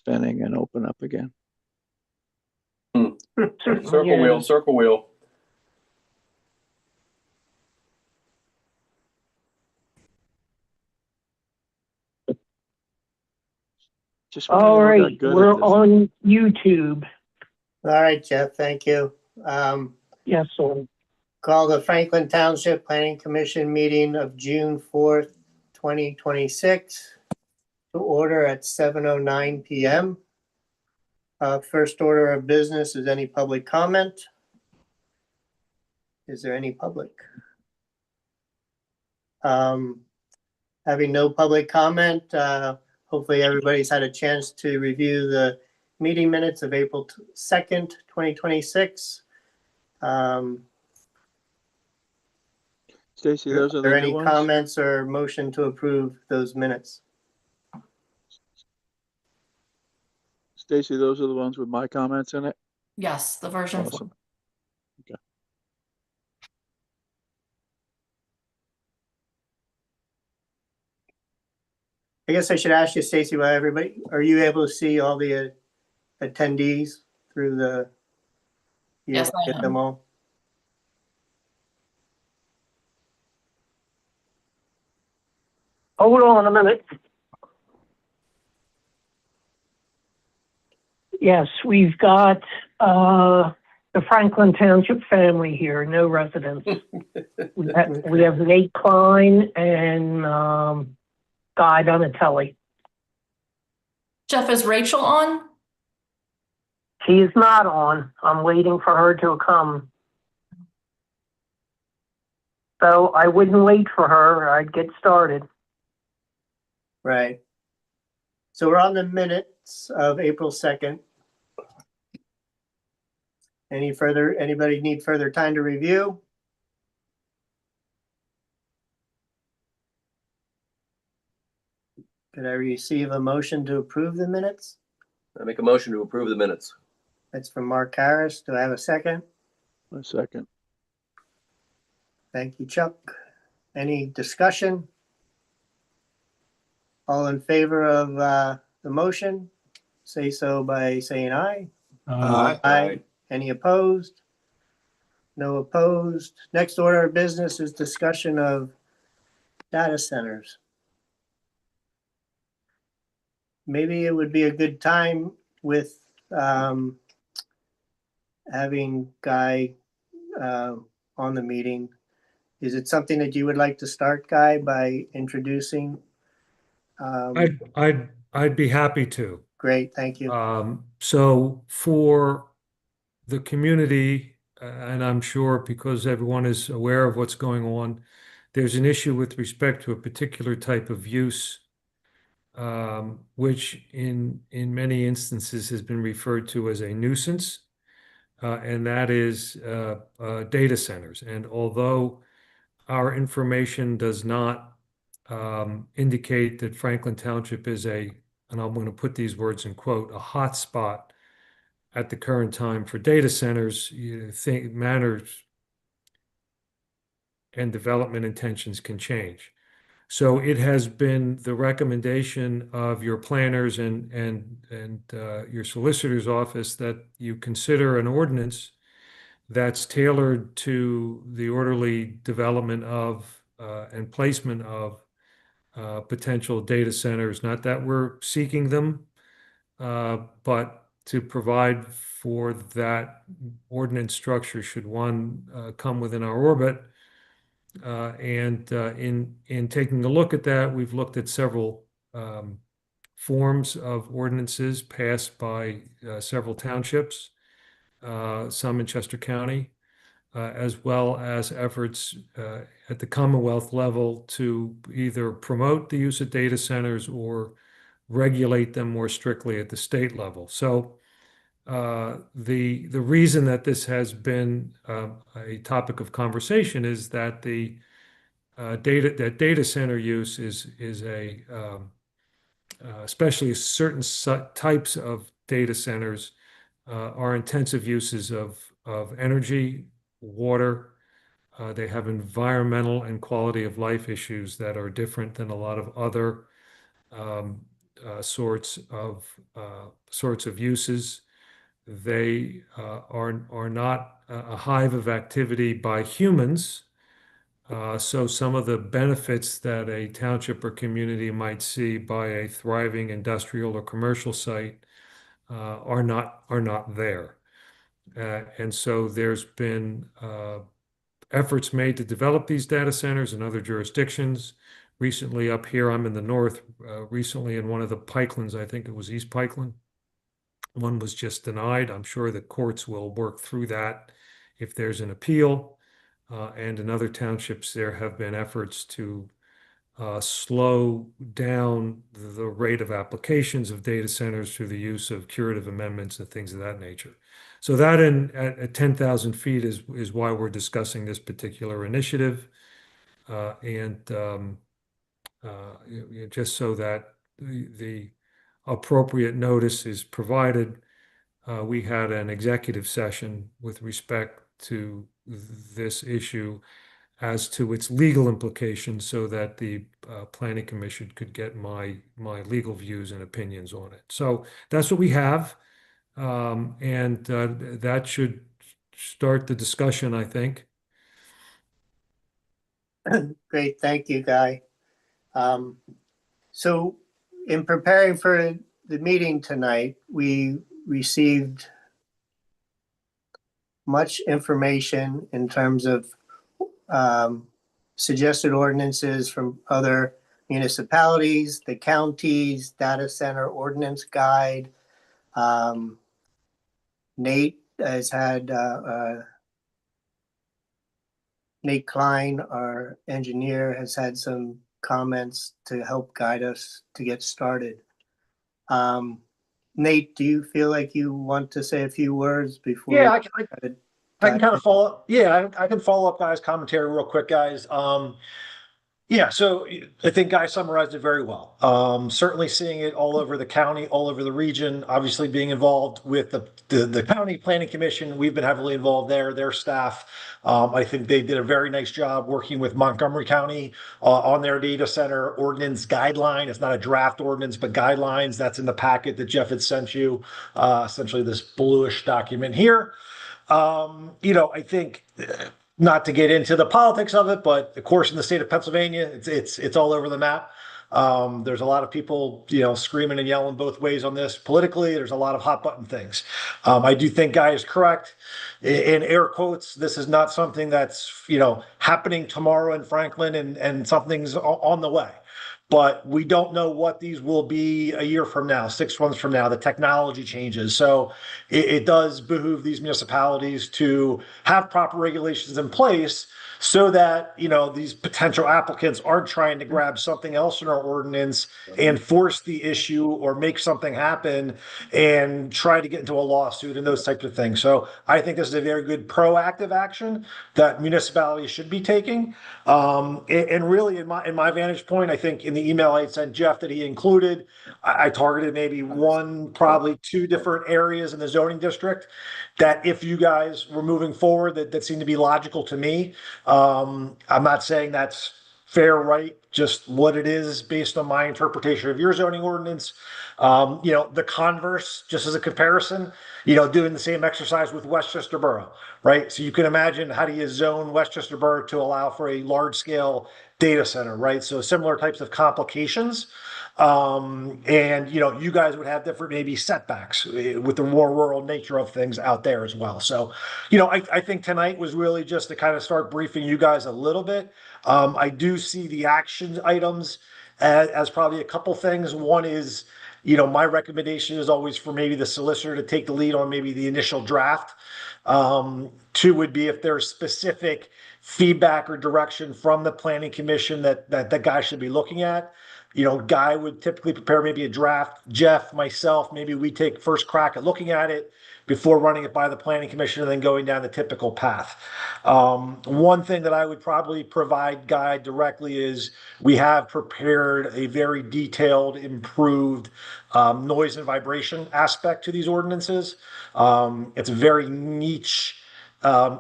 spinning and open up again. Circle wheel, circle wheel. Just All wondering who got right, good we're at this. on YouTube. All right, Jeff, thank you. Yes, sir. Call the Franklin Township Planning Commission meeting of June 4th, 2026 to order at 7:09 PM. First order of business is any public comment? Is there any public? Having no public comment, hopefully everybody's had a chance to review the meeting minutes of April 2nd, 2026. Stacy, those are Are there the new any ones? comments or motion to approve those minutes? Stacy, those are the ones with my comments in it? Yes, the version 4. Awesome. Okay. I guess I should ask you, Stacy, why everybody, are you able to see all the attendees through the? you Yes, I get am. them all? Hold on a minute. Yes, we've got the Franklin Township family here, no residents. We have Nate Klein and Guy Donatelli. Jeff, is Rachel on? She is not on. I'm waiting for her to come. So I wouldn't wait for her. I'd get started. Right. So we're on the minutes of April 2nd. Anybody need further time to review? Could I receive a motion to approve the minutes? I make a motion to approve the minutes. That's from Mark Harris. Do I have a second? A second. Thank you, Chuck. Any discussion? All in favor of the motion, say so by saying aye. Aye. Any opposed? No opposed. Next order of business is discussion of data centers. Maybe it would be a good time with having Guy on the meeting. Is it something that you would like to start, Guy, by introducing? I'd be happy to. Great, thank you. So for the community, and I'm sure because everyone is aware of what's going on, there's an issue with respect to a particular type of use, which in many instances has been referred to as a nuisance, and that is data centers. And although our information does not indicate that Franklin Township is and I'm going to put these words in quote, a hot spot at the current time for data centers, you think matters and development intentions can change. So it has been the recommendation of your planners and your solicitor's office that you consider an ordinance that's tailored to the orderly development of and placement of potential data centers. Not that we're seeking them, but to provide for that ordinance structure should one come within our orbit. And in taking a look at that, we've looked at several forms of ordinances passed by several townships, some in Chester County, as well as efforts at the Commonwealth level to either promote the use of data centers or regulate them more strictly at the state level. So the reason that this has been a topic of conversation is that the data center use is especially certain types of data centers are intensive uses of energy, water. They have environmental and quality of life issues that are different than a lot of other sorts of uses. They are not a hive of activity by humans. So some of the benefits that a township or community might see by a thriving industrial or commercial site are not there. And so there's been efforts made to develop these data centers in other jurisdictions. Recently up here, I'm in the north, recently in one of the Pikelands, I think it was East Pikeland. One was just denied. I'm sure the courts will work through that if there's an appeal. And in other townships, there have been efforts to slow down the rate of applications of data centers through the use of curative amendments and things of that nature. So that at 10,000 feet is why we're discussing this particular initiative. Just so that the appropriate notice is provided, we had an executive session with respect to this issue as to its legal implications so that the Planning Commission could get my legal views and opinions on it. So that's what we have. And that should start the discussion, I think. Great, thank you, Guy. So in preparing for the meeting tonight, we received much information in terms of suggested ordinances from other municipalities, the counties, data center ordinance guide. Nate has had Nate Klein, our engineer, has had some comments to help guide us to get started. Nate, do you feel like you want to say a few words before? Yeah, I can kind of follow. Yeah, I can follow up Guy's commentary real quick, guys. Yeah, so I think Guy summarized it very well. Certainly seeing it all over the county, all over the region, obviously being involved with the county planning commission. We've been heavily involved there, their staff. I think they did a very nice job working with Montgomery County on their data center ordinance guideline. It's not a draft ordinance, but guidelines. That's in the packet that Jeff had sent you, essentially this bluish document here. I think not to get into the politics of it, but of course in the state of Pennsylvania, it's all over the map. There's a lot of people, screaming and yelling both ways on this politically. There's a lot of hot button things. I do think Guy is correct. In air quotes, this is not something that's, happening tomorrow in Franklin and something's on the way. But we don't know what these will be a year from now, 6 months from now. The technology changes. So it does behoove these municipalities to have proper regulations in place so that, these potential applicants aren't trying to grab something else in our ordinance and force the issue or make something happen and try to get into a lawsuit and those types of things. So I think this is a very good proactive action that municipalities should be taking. And really, in my vantage point, I think in the email I had sent Jeff that he included, I targeted maybe one, probably 2 different areas in the zoning district that if you guys were moving forward, that seemed to be logical to me. I'm not saying that's fair, right? Just what it is based on my interpretation of your zoning ordinance. The converse, just as a comparison, doing the same exercise with Westchester Borough, right? So you can imagine, how do you zone Westchester Borough to allow for a large scale data center, right? So similar types of complications. And you guys would have different maybe setbacks with the more rural nature of things out there as well. So, I think tonight was really just to kind of start briefing you guys a little bit. I do see the action items as probably a couple things. One is, my recommendation is always for maybe the solicitor to take the lead on maybe the initial draft. 2 would be if there's specific feedback or direction from the planning commission that Guy should be looking at. Guy would typically prepare maybe a draft. Jeff, myself, maybe we take first crack at looking at it before running it by the planning commission and then going down the typical path. One thing that I would probably provide Guy directly is we have prepared a very detailed, improved noise and vibration aspect to these ordinances. It's a very niche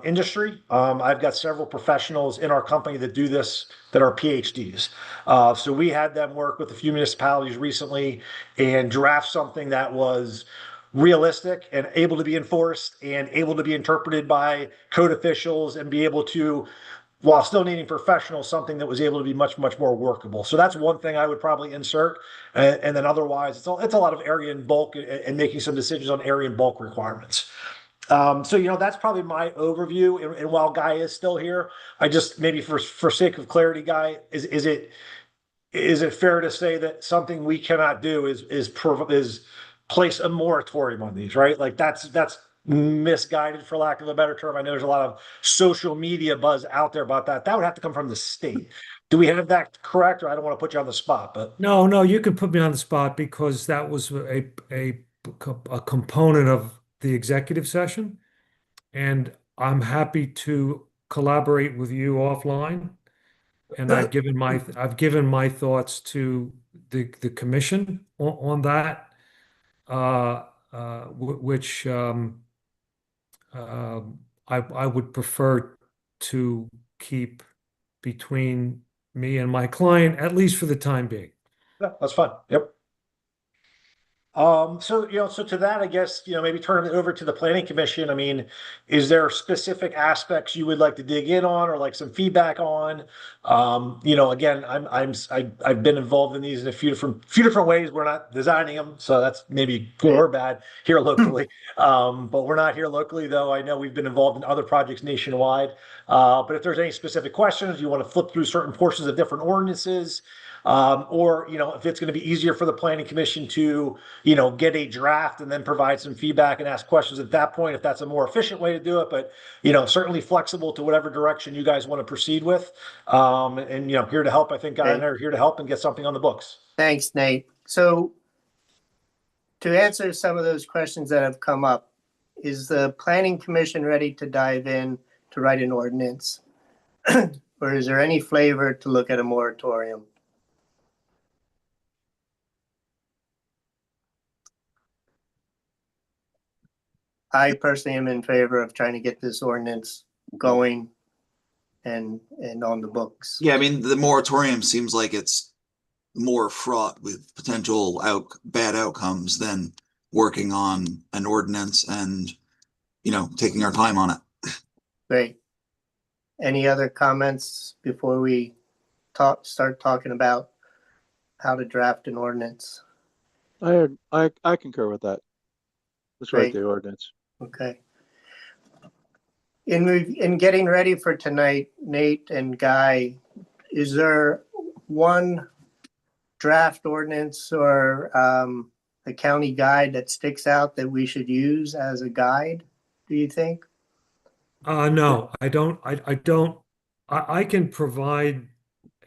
industry. I've got several professionals in our company that do this that are PhDs. So we had them work with a few municipalities recently and draft something that was realistic and able to be enforced and able to be interpreted by code officials and be able to, while still needing professionals, something that was able to be much, much more workable. So that's one thing I would probably insert. And then otherwise, it's a lot of area and bulk and making some decisions on area and bulk requirements. So, that's probably my overview. And while Guy is still here, I just, maybe for sake of clarity, Guy, is it fair to say that something we cannot do is place a moratorium on these, right? Like that's misguided, for lack of a better term. I know there's a lot of social media buzz out there about that. That would have to come from the state. Do we have that correct? Or I don't want to put you on the spot, but No, you can put me on the spot because that was a component of the executive session, and I'm happy to collaborate with you offline. And I've given my thoughts to the commission on that, which I would prefer to keep between me and my client, at least for the time being. yeah, that's fine. Yep. So to that, I guess, maybe turn it over to the planning commission. I mean, is there specific aspects you would like to dig in on or like some feedback on? Again, I've been involved in these in a few different ways. We're not designing them, so that's maybe good or bad here locally. But we're not here locally, though. I know we've been involved in other projects nationwide. But if there's any specific questions, you want to flip through certain portions of different ordinances, or if it's going to be easier for the planning commission to get a draft and then provide some feedback and ask questions at that point, if that's a more efficient way to do it. But certainly flexible to whatever direction you guys want to proceed with, and here to help. I think Guy and I are here to help and get something on the books. Thanks, Nate. So to answer some of those questions that have come up, is the planning commission ready to dive in to write an ordinance? Or is there any flavor to look at a moratorium? I personally am in favor of trying to get this ordinance going and on the books. Yeah, I mean, the moratorium seems like it's more fraught with potential bad outcomes than working on an ordinance and, taking our time on it. Great. Any other comments before we start talking about how to draft an ordinance? I concur with that. Let's write Great. the ordinance. Okay. In getting ready for tonight, Nate and Guy, is there one draft ordinance or a county guide that sticks out that we should use as a guide, do you think? No, I don't. I can provide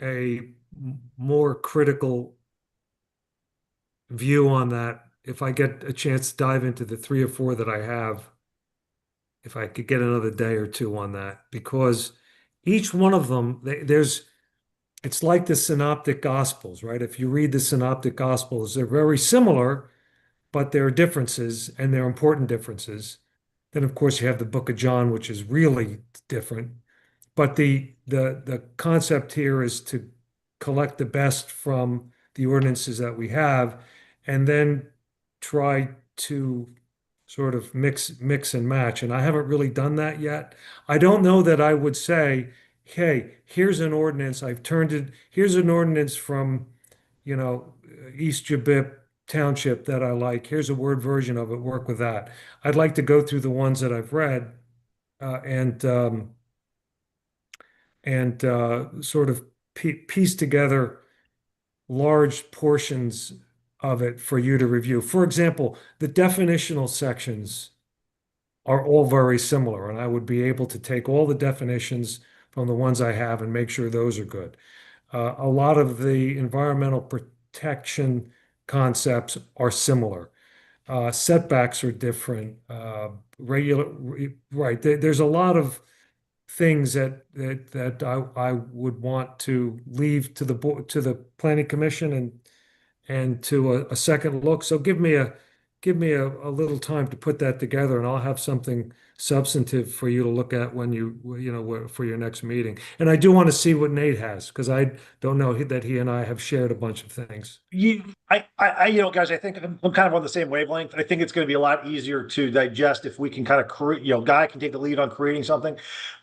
a more critical view on that if I get a chance to dive into the 3 or 4 that I have, if I could get another day or 2 on that, because each one of them, it's like the synoptic gospels, right? If you read the synoptic gospels, they're very similar, but there are differences, and they're important differences. Then, of course, you have the book of John, which is really different. But the concept here is to collect the best from the ordinances that we have, and then try to sort of mix and match. And I haven't really done that yet. I don't know that I would say, hey, here's an ordinance. Here's an ordinance from, East Jabip Township that I like. Here's a Word version of it. Work with that. I'd like to go through the ones that I've read and sort of piece together large portions of it for you to review. For example, the definitional sections are all very similar, and I would be able to take all the definitions from the ones I have and make sure those are good. A lot of the environmental protection concepts are similar. Setbacks are different. Right. There's a lot of things that I would want to leave to the planning commission and to a second look. So give me give me a little time to put that together, and I'll have something substantive for you to look at when for your next meeting. And I do want to see what Nate has, because I don't know that he and I have shared a bunch of things. Guys, I think I'm kind of on the same wavelength. I think it's going to be a lot easier to digest if we can kind of create, Guy can take the lead on creating something.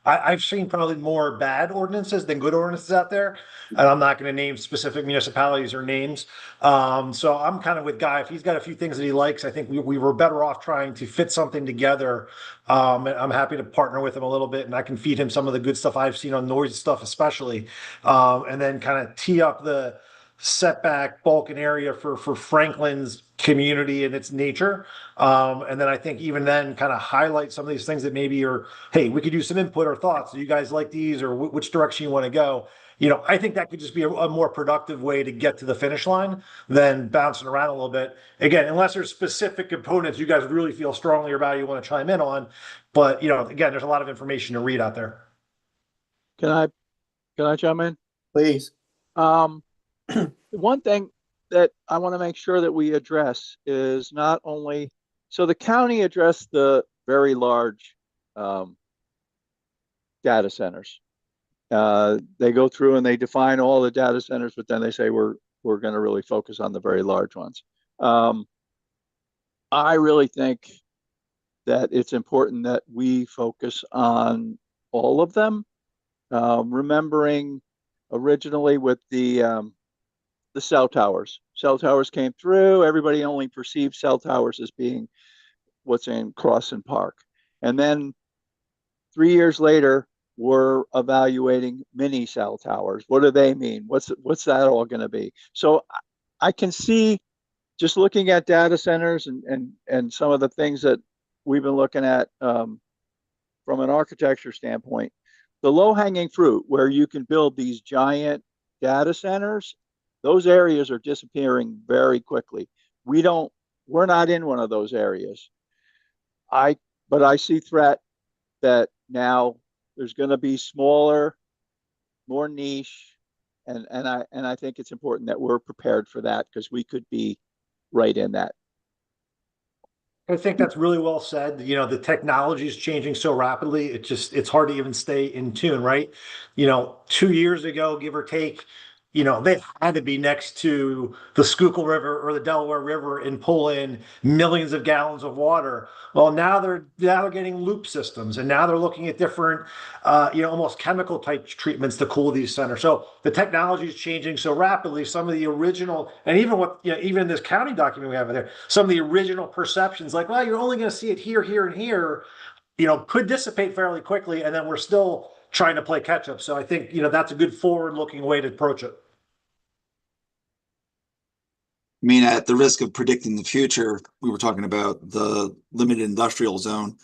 I've seen probably more bad ordinances than good ordinances out there, and I'm not going to name specific municipalities or names. So I'm kind of with Guy. If he's got a few things that he likes, I think we were better off trying to fit something together. And I'm happy to partner with him a little bit, and I can feed him some of the good stuff I've seen on noise stuff, especially, and then kind of tee up the setback Balkan area for Franklin's community and its nature. And then I think even then kind of highlight some of these things that maybe are, hey, we could use some input or thoughts. Do you guys like these, or which direction you want to go? I think that could just be a more productive way to get to the finish line than bouncing around a little bit. Again, unless there's specific components you guys really feel strongly about, you want to chime in on. But, again, there's a lot of information to read out there. Can I chime in? Please. One thing that I want to make sure that we address is not only, so the county addressed the very large data centers. They go through and they define all the data centers, but then they say we're going to really focus on the very large ones. I really think that it's important that we focus on all of them, remembering originally with the cell towers. Cell towers came through. Everybody only perceived cell towers as being what's in Crossan Park. And then 3 years later, we're evaluating mini cell towers. What do they mean? What's that all going to be? So I can see, just looking at data centers and some of the things that we've been looking at from an architecture standpoint, the low-hanging fruit where you can build these giant data centers, those areas are disappearing very quickly. We're not in one of those areas. But I see threat that now there's going to be smaller, more niche, and I think it's important that we're prepared for that, because we could be right in that. I think that's really well said. The technology is changing so rapidly. It's hard to even stay in tune, right? 2 years ago, give or take, they had to be next to the Schuylkill River or the Delaware River and pull in millions of gallons of water. Well, now they're getting loop systems, and now they're looking at different, almost chemical type treatments to cool these centers. So the technology is changing so rapidly. Some of the original, and even in this county document we have in there, some of the original perceptions, like, well, you're only going to see it here, here, and here, could dissipate fairly quickly, and then we're still trying to play catch up. So I think, that's a good forward-looking way to approach it. I mean, at the risk of predicting the future, we were talking about the limited industrial zone.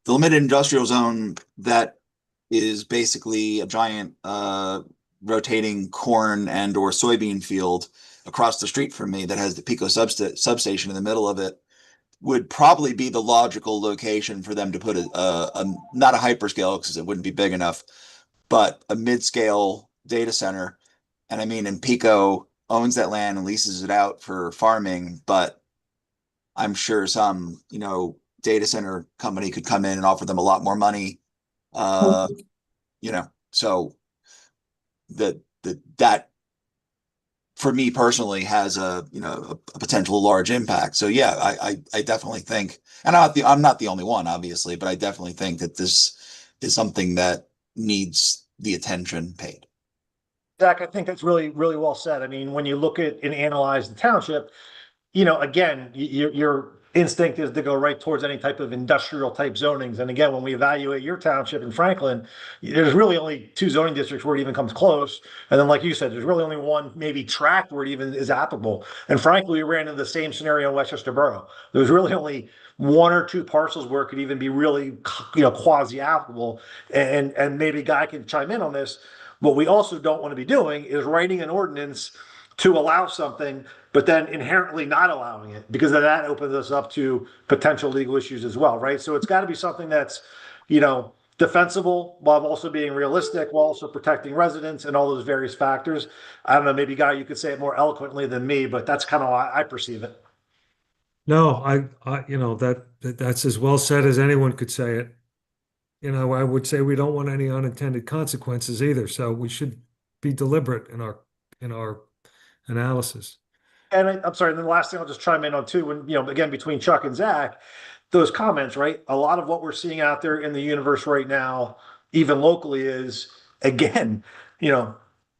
The limited industrial zone, that is basically a giant rotating corn and or soybean field across the street from me that has the Pico substation in the middle of it, would probably be the logical location for them to put not a hyperscale, because it wouldn't be big enough, but a mid-scale data center. And I mean, and Pico owns that land and leases it out for farming, but I'm sure some, data center company could come in and offer them a lot more money. So that for me personally has a potential large impact. So yeah, I definitely think, and I'm not the only one, obviously, but I definitely think that this is something that needs the attention paid. Zach, I think that's really, really well said. I mean, when you look at and analyze the township, again, your instinct is to go right towards any type of industrial type zonings. And again, when we evaluate your township in Franklin, there's really only 2 zoning districts where it even comes close. And then, like you said, there's really only one maybe tract where it even is applicable. And frankly, we ran into the same scenario in Westchester Borough. There's really only 1 or 2 parcels where it could even be really, quasi applicable. And maybe Guy can chime in on this. What we also don't want to be doing is writing an ordinance to allow something, but then inherently not allowing it, because then that opens us up to potential legal issues as well, right? So it's got to be something that's, defensible while also being realistic, while also protecting residents and all those various factors. I don't know, maybe Guy, you could say it more eloquently than me, but that's kind of how I perceive it. No, that's as well said as anyone could say it. I would say we don't want any unintended consequences either, so we should be deliberate in our analysis. And I'm sorry, and then the last thing I'll just chime in on too, when, again, between Chuck and Zach, those comments, right? A lot of what we're seeing out there in the universe right now, even locally, is again,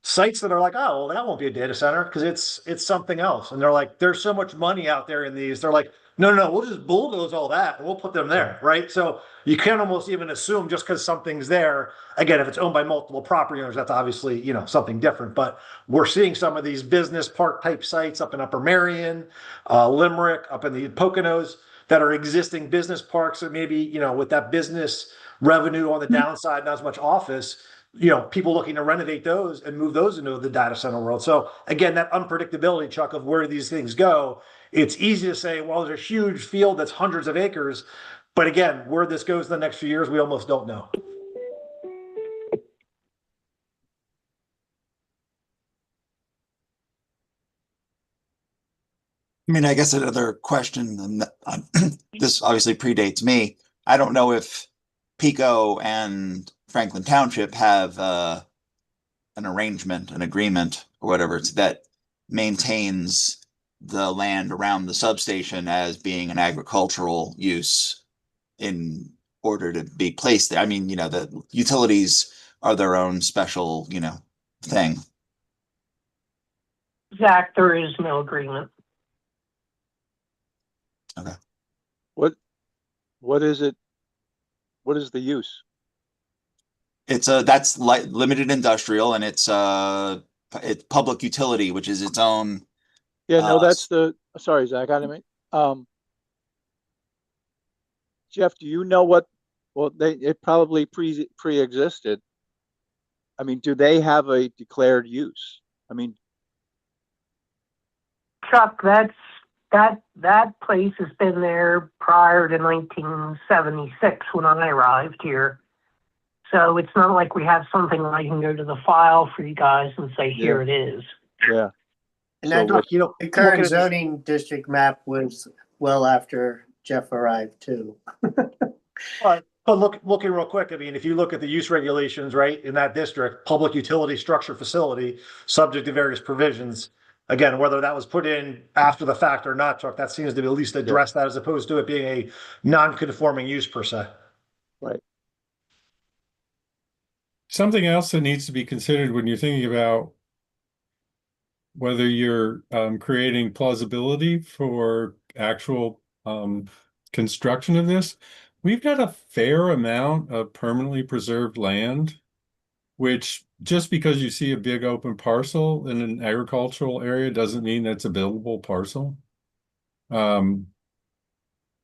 sites that are like, oh, well, that won't be a data center because it's something else. And they're like, there's so much money out there in these. They're like, no, we'll just bulldoze all that and we'll put them there, right? So you can't almost even assume just because something's there. Again, if it's owned by multiple property owners, that's obviously, something different. But we're seeing some of these business park type sites up in Upper Merion, Limerick, up in the Poconos that are existing business parks. Or maybe, with that business revenue on the downside, not as much office, people looking to renovate those and move those into the data center world. So again, that unpredictability, Chuck, of where these things go, it's easy to say, well, there's a huge field that's hundreds of acres. But again, where this goes in the next few years, we almost don't know. I mean, I guess another question, and this obviously predates me. I don't know if Pico and Franklin Township have an arrangement, an agreement, or whatever it's that maintains the land around the substation as being an agricultural use in order to be placed there. I mean, the utilities are their own special, thing. Zach, there is no agreement. Okay. What is it? What is the use? It's that's limited industrial, and it's public utility, which is its own. Yeah, no, that's sorry, Zach, I didn't mean, Jeff, do you know what, well, it probably pre-existed. I mean, do they have a declared use? I mean, Chuck, that place has been there prior to 1976 when I arrived here. So it's not like we have something where I can go to the file for you guys and say, here it is. yeah. And So that, the current zoning district map was well after Jeff arrived too. But looking real quick, I mean, if you look at the use regulations, right, in that district, public utility structure facility, subject to various provisions. Again, whether that was put in after the fact or not, Chuck, that seems to be at least address that as opposed to it being a non-conforming use per se. Right. Something else that needs to be considered when you're thinking about whether you're creating plausibility for actual construction of this, we've got a fair amount of permanently preserved land, which just because you see a big open parcel in an agricultural area doesn't mean that's a buildable parcel.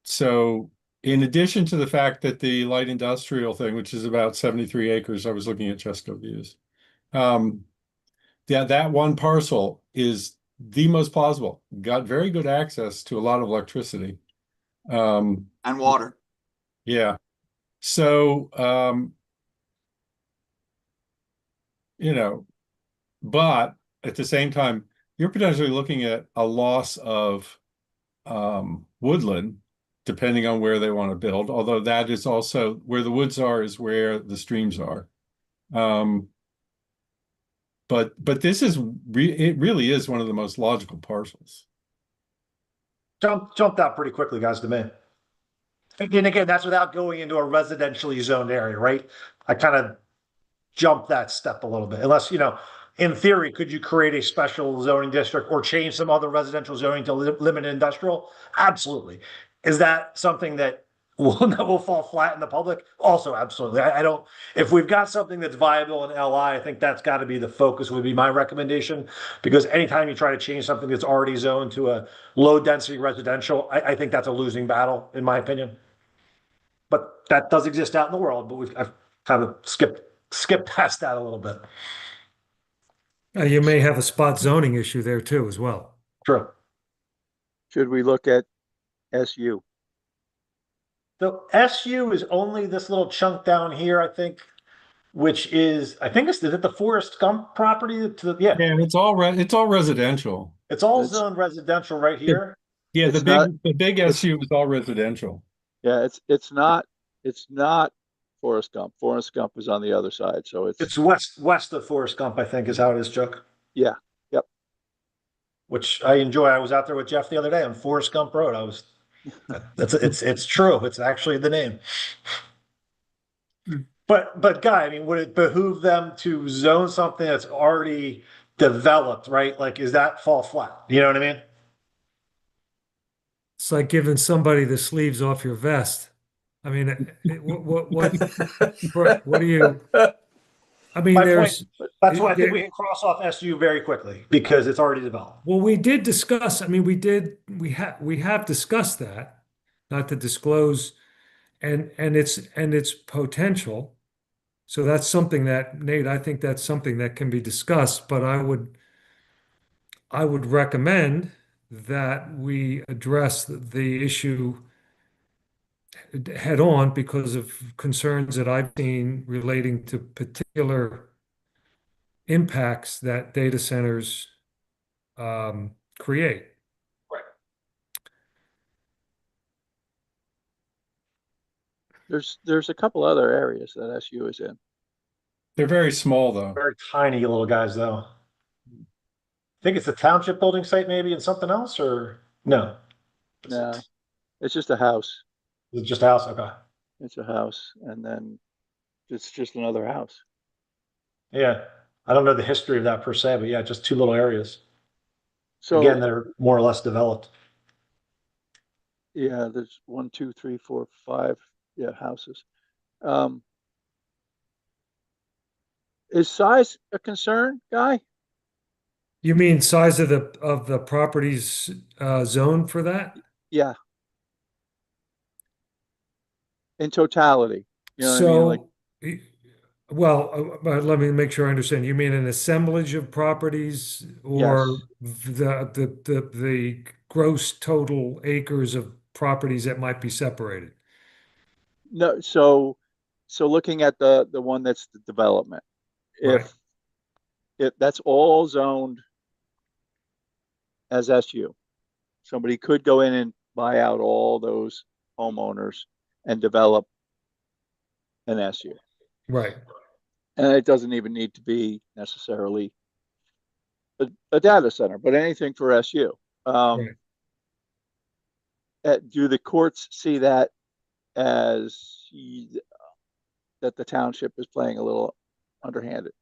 So in addition to the fact that the light industrial thing, which is about 73 acres, I was looking at Chesco Views. That one parcel is the most plausible. Got very good access to a lot of electricity. And water. Yeah. So, but at the same time, you're potentially looking at a loss of woodland, depending on where they want to build, although that is also where the woods are is where the streams are. But this is it really is one of the most logical parcels. Jumped out pretty quickly, guys, to me. And again, that's without going into a residentially zoned area, right? I kind of jumped that step a little bit. Unless, in theory, could you create a special zoning district or change some other residential zoning to limit industrial? Absolutely. Is that something that will fall flat in the public? Also, absolutely. I don't, if we've got something that's viable in LI, I think that's got to be the focus, would be my recommendation. Because anytime you try to change something that's already zoned to a low density residential, I think that's a losing battle, in my opinion. But that does exist out in the world, but I've kind of skipped past that a little bit. You may have a spot zoning issue there too, as well. True. Should we look at SU? So SU is only this little chunk down here, I think, which is, is it the Forrest Gump property? Yeah, Yeah, it's all residential. it's all zoned residential right here. Yeah, It's not- the big it's- SU is all residential. Yeah, it's not Forest Gump. Forest Gump is on the other side, so It's west of Forest Gump, I think is how it is, Chuck. yeah, yep. Which I enjoy. I was out there with Jeff the other day on Forest Gump Road. It's true. It's actually the name. But Guy, I mean, would it behoove them to zone something that's already developed, right? Like, is that fall flat? You know what I mean? It's like giving somebody the sleeves off your vest. I mean, what do you, I mean, My there's, That's why I think we can cross off SU very quickly because it's already developed. well, we did discuss, I mean, we have discussed that, not to disclose, and its potential. So that's something that, Nate, I think that's something that can be discussed, but I would recommend that we address the issue head on because of concerns that I've seen relating to particular impacts that data centers create. There's a couple other areas that SU is in. They're very small though. Very tiny little guys, though. I think it's a township building site, maybe, and something else, or no? No, it's just a house. It's just a house. Okay. It's a house, and then it's just another house. Yeah. I don't know the history of that per se, but yeah, just two little areas. So Again, they're more or less developed. yeah, there's 1, 2, 3, 4, 5, yeah, houses. Is size a concern, Guy? You mean size of the properties zoned for that? Yeah. In totality, you know what I mean? Like, So, well, but let me make sure I understand. You mean an assemblage of properties or the gross total acres of properties that might be separated? no, so looking at the one that's the development, Right. if that's all zoned as SU, somebody could go in and buy out all those homeowners and develop an SU. Right. And it doesn't even need to be necessarily a data center, but anything for SU. Right. Do the courts see that as that the township is playing a little underhanded?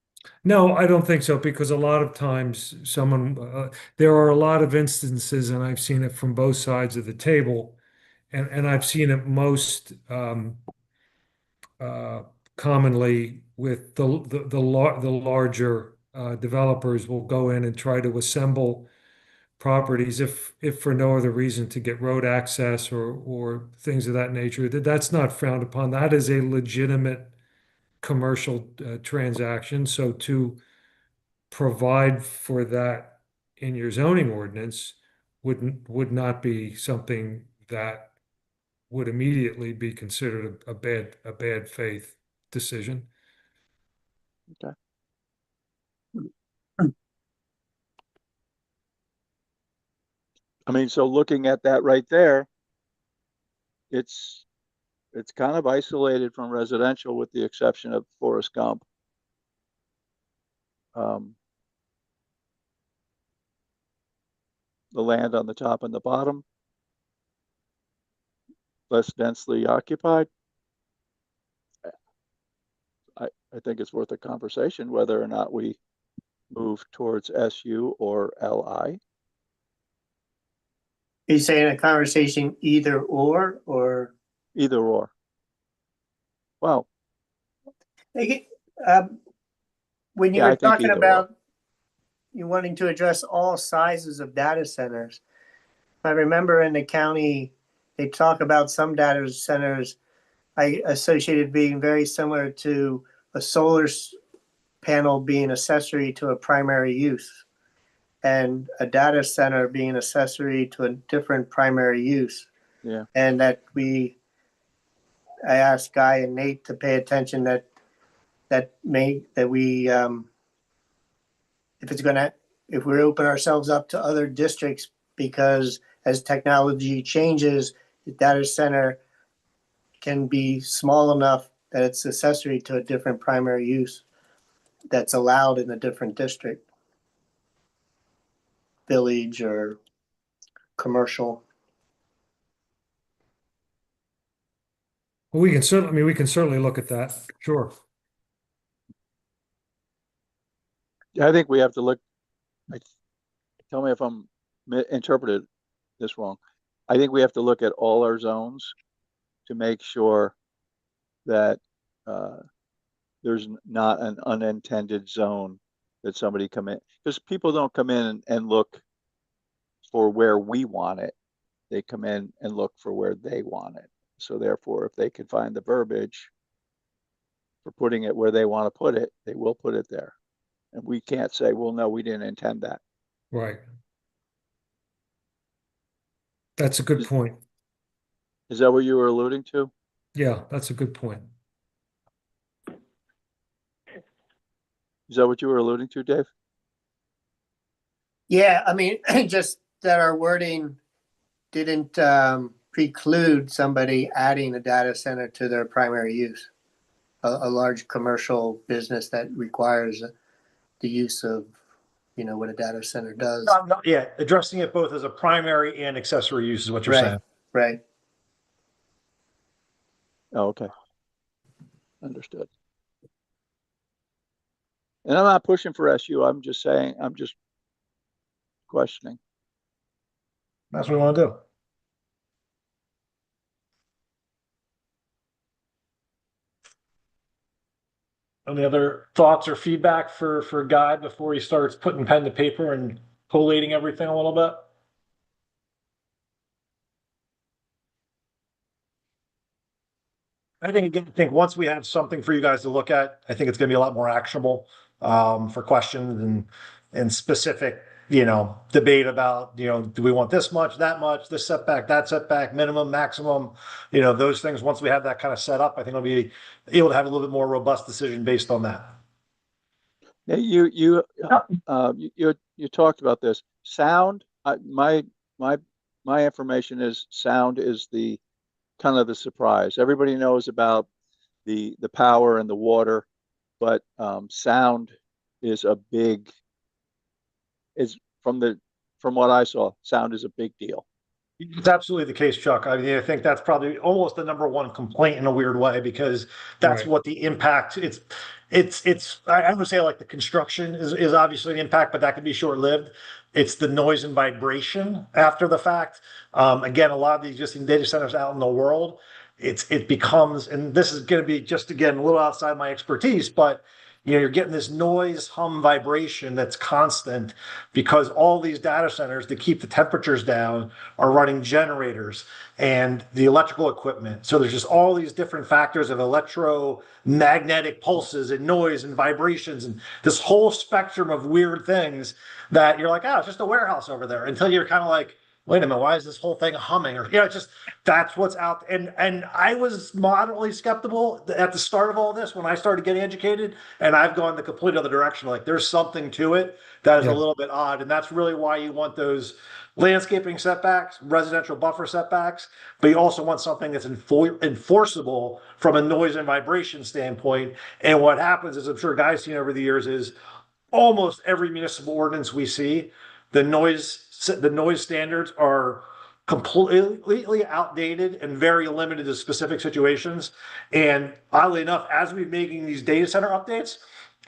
No, I don't think so, because a lot of times there are a lot of instances, and I've seen it from both sides of the table, and I've seen it most commonly with the larger developers will go in and try to assemble properties if for no other reason to get road access or things of that nature. That's not frowned upon. That is a legitimate commercial transaction. So to provide for that in your zoning ordinance would not be something that would immediately be considered a bad faith decision. Okay. I mean, so looking at that right there, it's kind of isolated from residential with the exception of Forest Gump. The land on the top and the bottom, less densely occupied. I think it's worth a conversation whether or not we move towards SU or LI. Are you saying a conversation either or? Either or. Well, When you Yeah, I were think talking either or. about you wanting to address all sizes of data centers, I remember in the county, they talk about some data centers I associated being very similar to a solar panel being accessory to a primary use and a data center being accessory to a different primary use. Yeah. And that I asked Guy and Nate to pay attention if we open ourselves up to other districts because as technology changes, the data center can be small enough that it's accessory to a different primary use that's allowed in a different district, village or commercial. Well, we can certainly, I mean, we can certainly look at that. Sure. I think we have to look, tell me if I'm interpreted this wrong. I think we have to look at all our zones to make sure that there's not an unintended zone that somebody come in, because people don't come in and look for where we want it. They come in and look for where they want it. So therefore, if they can find the verbiage for putting it where they want to put it, they will put it there. And we can't say, well, no, we didn't intend that. Right. That's a good point. Is that what you were alluding to? Yeah, that's a good point. Is that what you were alluding to, Dave? Yeah, I mean, just that our wording didn't preclude somebody adding a data center to their primary use. A large commercial business that requires the use of, you know, what a data center does. Yeah, addressing it both as a primary and accessory use is what you're Right. saying. Right. Oh, okay. Understood. And I'm not pushing for SU. I'm just saying, I'm just questioning. That's what we want to do. Any other thoughts or feedback for Guy before he starts putting pen to paper and collating everything a little bit? I think once we have something for you guys to look at, I think it's gonna be a lot more actionable for questions and specific, you know, debate about, you know, do we want this much, that much, this setback, that setback, minimum, maximum, you know, those things. Once we have that kind of set up, I think we'll be able to have a little bit more robust decision based on that. Yeah, you talked about this sound. My information is sound is the kind of the surprise. Everybody knows about the power and the water, but sound is a big, is from what I saw, sound is a big deal. It's absolutely the case, Chuck. I mean, I think that's probably almost the number one complaint in a weird way, because that's Right. what the impact I would say, like, the construction is obviously an impact, but that can be short-lived. It's the noise and vibration after the fact. Again, a lot of the existing data centers out in the world, it becomes, and this is going to be just, again, a little outside my expertise, but you know, you're getting this noise, hum, vibration that's constant because all these data centers to keep the temperatures down are running generators and the electrical equipment. So there's just all these different factors of electromagnetic pulses and noise and vibrations and this whole spectrum of weird things that you're like, oh, it's just a warehouse over there, until you're kind of like, wait a minute, why is this whole thing humming? Or, you know, it's just, that's what's out. And I was moderately skeptical at the start of all this when I started getting educated, and I've gone the complete other direction. Like, there's something to it that is a little bit odd. And that's really why you want those landscaping setbacks, residential buffer setbacks, but you also want something that's enforceable from a noise and vibration standpoint. And what happens is, I'm sure Guy's seen over the years, is almost every municipal ordinance we see, the noise standards are completely outdated and very limited to specific situations. And oddly enough, as we're making these data center updates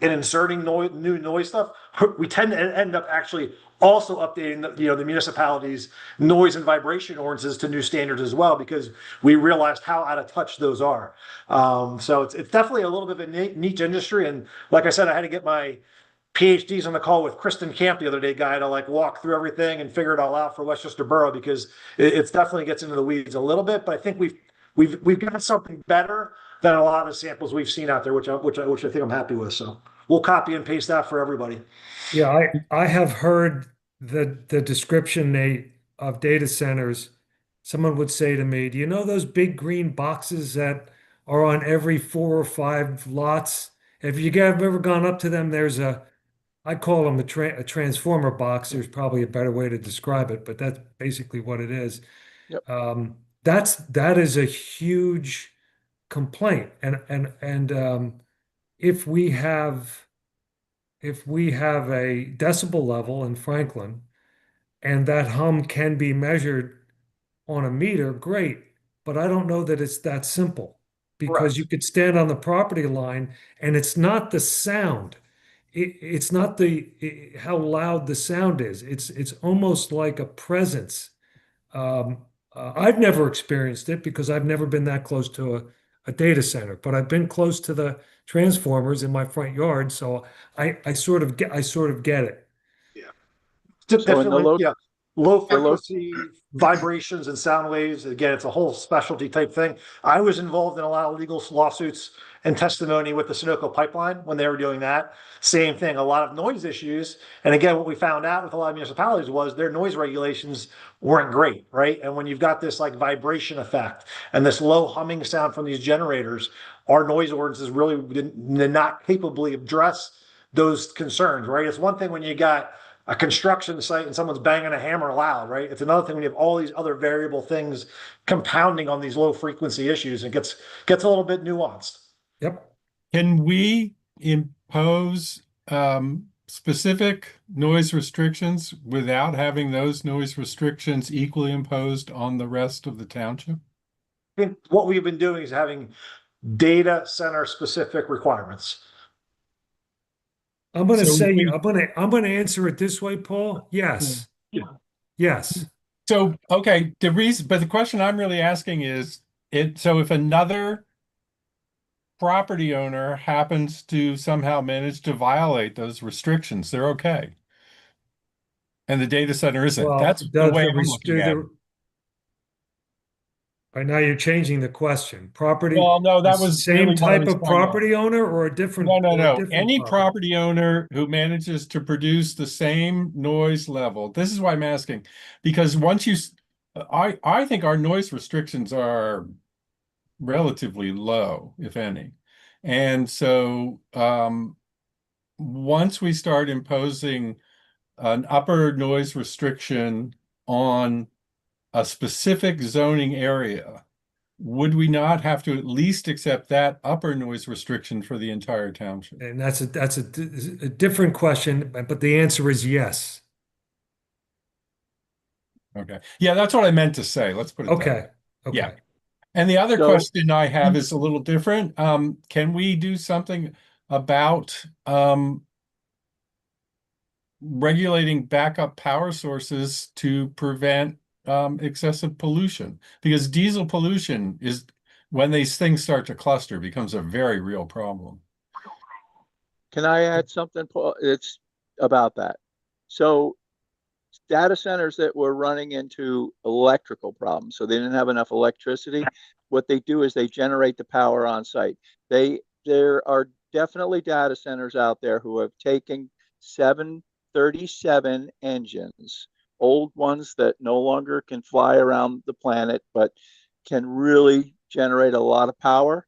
and inserting new noise stuff, we tend to end up actually also updating the municipalities' noise and vibration ordinances to new standards as well, because we realized how out of touch those are. So it's definitely a little bit of a niche industry. And like I said, I had to get my PhDs on the call with Kristen Camp the other day, Guy, to like walk through everything and figure it all out for Westchester Borough, because it's definitely gets into the weeds a little bit. But I think we've got something better than a lot of the samples we've seen out there, which I think I'm happy with. So we'll copy and paste that for everybody. Yeah, I have heard the description, Nate, of data centers. Someone would say to me, do you know those big green boxes that are on every 4 or 5 lots? If you ever gone up to them, there's a I call them a transformer box. There's probably a better way to describe it, but that's basically what it is. Yep. That is a huge complaint. And if we have a decibel level in Franklin and that hum can be measured on a meter, great. But I don't know that it's that simple because Correct. you could stand on the property line and it's not the sound. It's not how loud the sound is. It's almost like a presence. I've never experienced it because I've never been that close to a data center, but I've been close to the transformers in my front yard, so I sort of get it. So in the Definitely, low, yeah. Low the low, frequency vibrations and sound waves. Again, it's a whole specialty type thing. I was involved in a lot of legal lawsuits and testimony with the Sunoco pipeline when they were doing that. Same thing, a lot of noise issues. And again, what we found out with a lot of municipalities was their noise regulations weren't great, right? And when you've got this like vibration effect and this low humming sound from these generators, our noise ordinances really did not capably address those concerns, right? It's one thing when you got a construction site and someone's banging a hammer loud, right? It's another thing when you have all these other variable things compounding on these low frequency issues. It gets a little bit nuanced. Yep. Can we impose specific noise restrictions without having those noise restrictions equally imposed on the rest of the township? I think what we've been doing is having data center specific requirements. I'm going to So say we- I'm going to answer it this way, Paul. Yes. Yeah. Yes. So, okay, but the question I'm really asking is, so if another property owner happens to somehow manage to violate those restrictions, they're okay. And the data center isn't. Well, That's the way I'm looking at it. Right now you're changing the question. Property. Well, no, that the was same really what I type was of trying to- property owner or a different. No. or a different Any property owner who manages to produce the same noise level. This is why I'm asking, because I think our noise restrictions are relatively low, if any. And so once we start imposing an upper noise restriction on a specific zoning area, would we not have to at least accept that upper noise restriction for the entire township? And that's a different question, but the answer is yes. Okay. Yeah, that's what I meant to say. Let's put it that way. Okay. Okay. Yeah. And the other So- question I have is a little different. Can we do something about regulating backup power sources to prevent excessive pollution? Because diesel pollution is, when these things start to cluster, becomes a very real problem. can I add something, Paul? It's about that. So data centers that were running into electrical problems, so they didn't have enough electricity, what they do is they generate the power on site. There are definitely data centers out there who have taken 737 engines, old ones that no longer can fly around the planet, but can really generate a lot of power.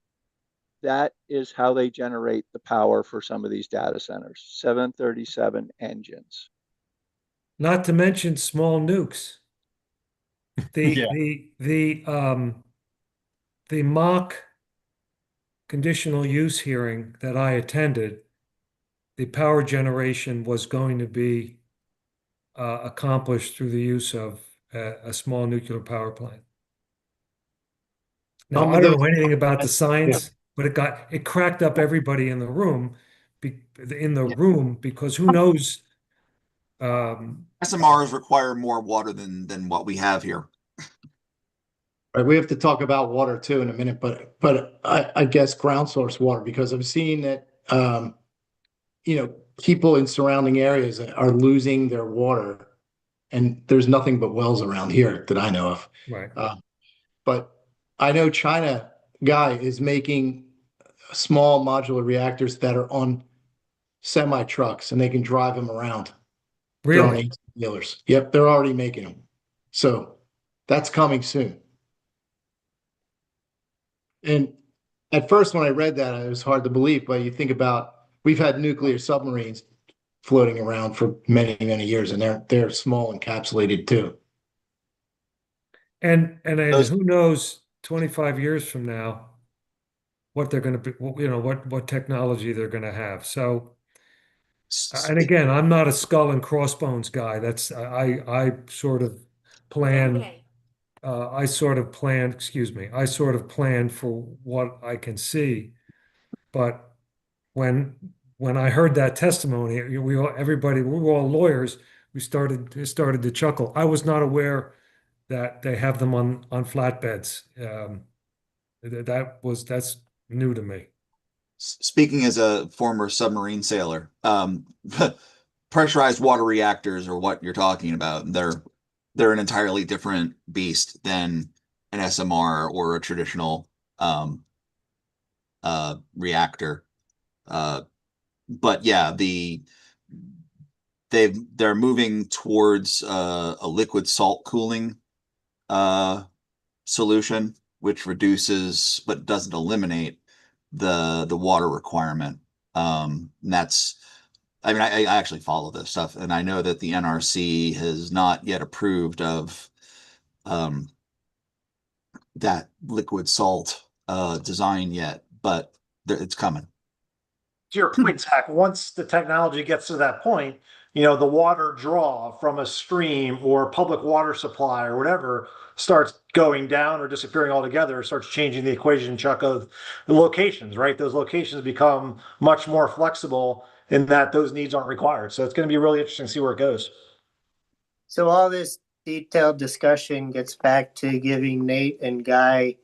That is how they generate the power for some of these data centers, 737 engines. Not to mention small nukes. Yeah. The mock conditional use hearing that I attended, the power generation was going to be accomplished through the use of a small nuclear power plant. Now, I don't know anything about the science, but it cracked up everybody in the room, because who knows? SMRs require more water than what we have here. Right, we have to talk about water too in a minute, but I guess ground source water, because I'm seeing that people in surrounding areas are losing their water, and there's nothing but wells around here that I know of. Right. But I know China Guy is making small modular reactors that are on semi trucks, and they can drive them around. They're on Really? 18 wheelers. Yep, they're already making them. So that's coming soon. And at first, when I read that, it was hard to believe. But you think about, we've had nuclear submarines floating around for many, many years, and they're small encapsulated too. And Those- who knows 25 years from now what they're going to be, what technology they're going to have. So, and again, I'm not a skull and crossbones guy. That's I sort of plan. I sort of plan. Excuse me. I sort of plan for what I can see. But when I heard that testimony, we were all lawyers. We started to chuckle. I was not aware that they have them on flatbeds. That's new to me. Speaking as a former submarine sailor, pressurized water reactors are what you're talking about. They're an entirely different beast than an SMR or a traditional reactor. But yeah, they're moving towards a liquid salt cooling solution, which reduces but doesn't eliminate the water requirement. That's, I mean, I actually follow this stuff, and I know that the NRC has not yet approved of that liquid salt design yet, but it's coming. To your point, Zach, once the technology gets to that point, the water draw from a stream or public water supply or whatever starts going down or disappearing altogether, starts changing the equation, Chuck, of the locations, right? Those locations become much more flexible in that those needs aren't required. So it's going to be really interesting to see where it goes. So all this detailed discussion gets back to giving Nate and Guy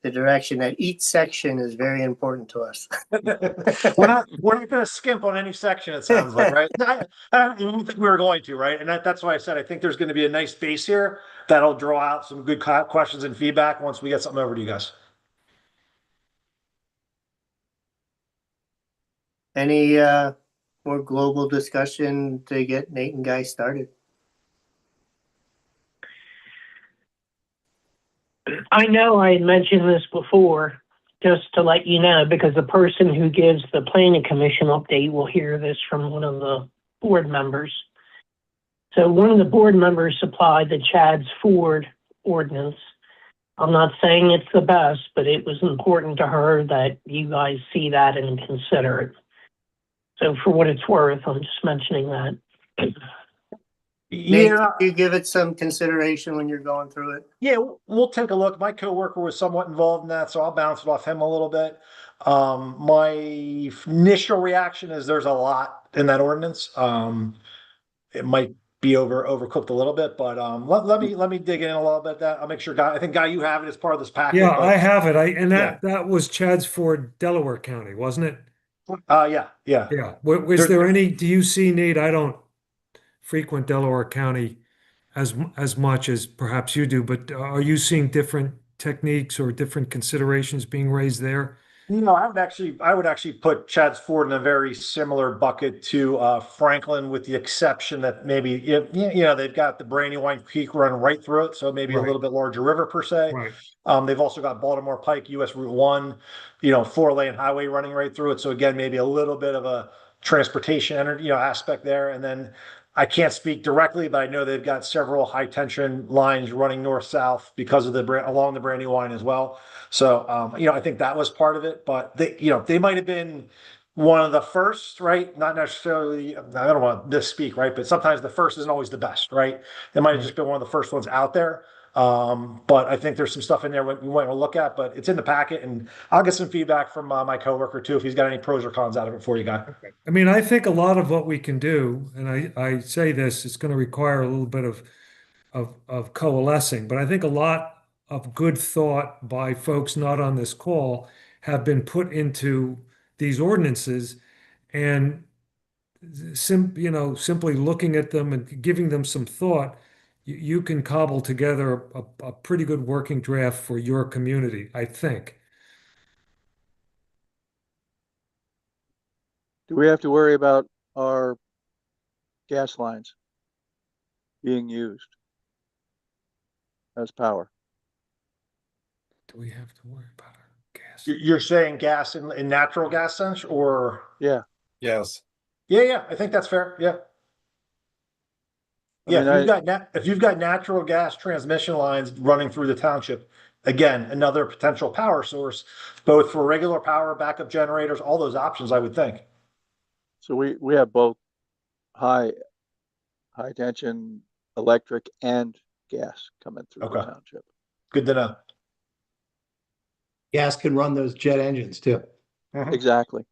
the direction that each section is very important to us. we're not going to skimp on any section, it sounds like, right? I don't think we were going to, right? And that's why I said I think there's going to be a nice base here that'll draw out some good questions and feedback once we get something over to you guys. Any more global discussion to get Nate and Guy started? I know I had mentioned this before, just to let you know, because the person who gives the planning commission update will hear this from one of the board members. So one of the board members supplied the Chad's Ford ordinance. I'm not saying it's the best, but it was important to her that you guys see that and consider it. So for what it's worth, I'm just mentioning that. Nate, you give it some consideration when you're going through it. Yeah, we'll take a look. My coworker was somewhat involved in that, so I'll bounce it off him a little bit. My initial reaction is there's a lot in that ordinance. It might be overcooked a little bit, but let me dig in a little bit. That I'll make sure, Guy. I think, Guy, you have it as part of this packet. Yeah, but, I have it. That was Chad's Ford, Delaware County, wasn't it? Yeah. Yeah. Was there any? Do you see, Nate? I don't frequent Delaware County as much as perhaps you do, but are you seeing different techniques or different considerations being raised there? No, I would actually put Chad's Ford in a very similar bucket to Franklin, with the exception that maybe they've got the Brandywine Creek run right through it, so maybe a little bit larger river per se. Right. They've also got Baltimore Pike, US Route 1, 4-lane highway running right through it. So again, maybe a little bit of a transportation aspect there. And then I can't speak directly, but I know they've got several high tension lines running north-south because of along the Brandywine as well. So, I think that was part of it, but they might have been one of the first, right? Not necessarily, I don't want to misspeak, right? But sometimes the first isn't always the best, right? They might have just been one of the first ones out there. But I think there's some stuff in there we might want to look at, but it's in the packet, and I'll get some feedback from my coworker too, if he's got any pros or cons out of it for you, Guy. Okay. I mean, I think a lot of what we can do, and I say this, it's going to require a little bit of coalescing, but I think a lot of good thought by folks not on this call have been put into these ordinances, and simply looking at them and giving them some thought, you can cobble together a pretty good working draft for your community, I think. Do we have to worry about our gas lines being used as power? Do we have to worry about our gas? You're saying gas in natural gas sense, or? Yeah. Yes. Yeah, I think that's fair. Yeah. I Yeah, mean, if you've got natural gas transmission lines running through the township, again, another potential power source, both for regular power, backup generators, all those options, I would think. So we have both high tension electric and gas coming through the Okay. township. Good to know. Gas can run those jet engines too. Mhm. Exactly.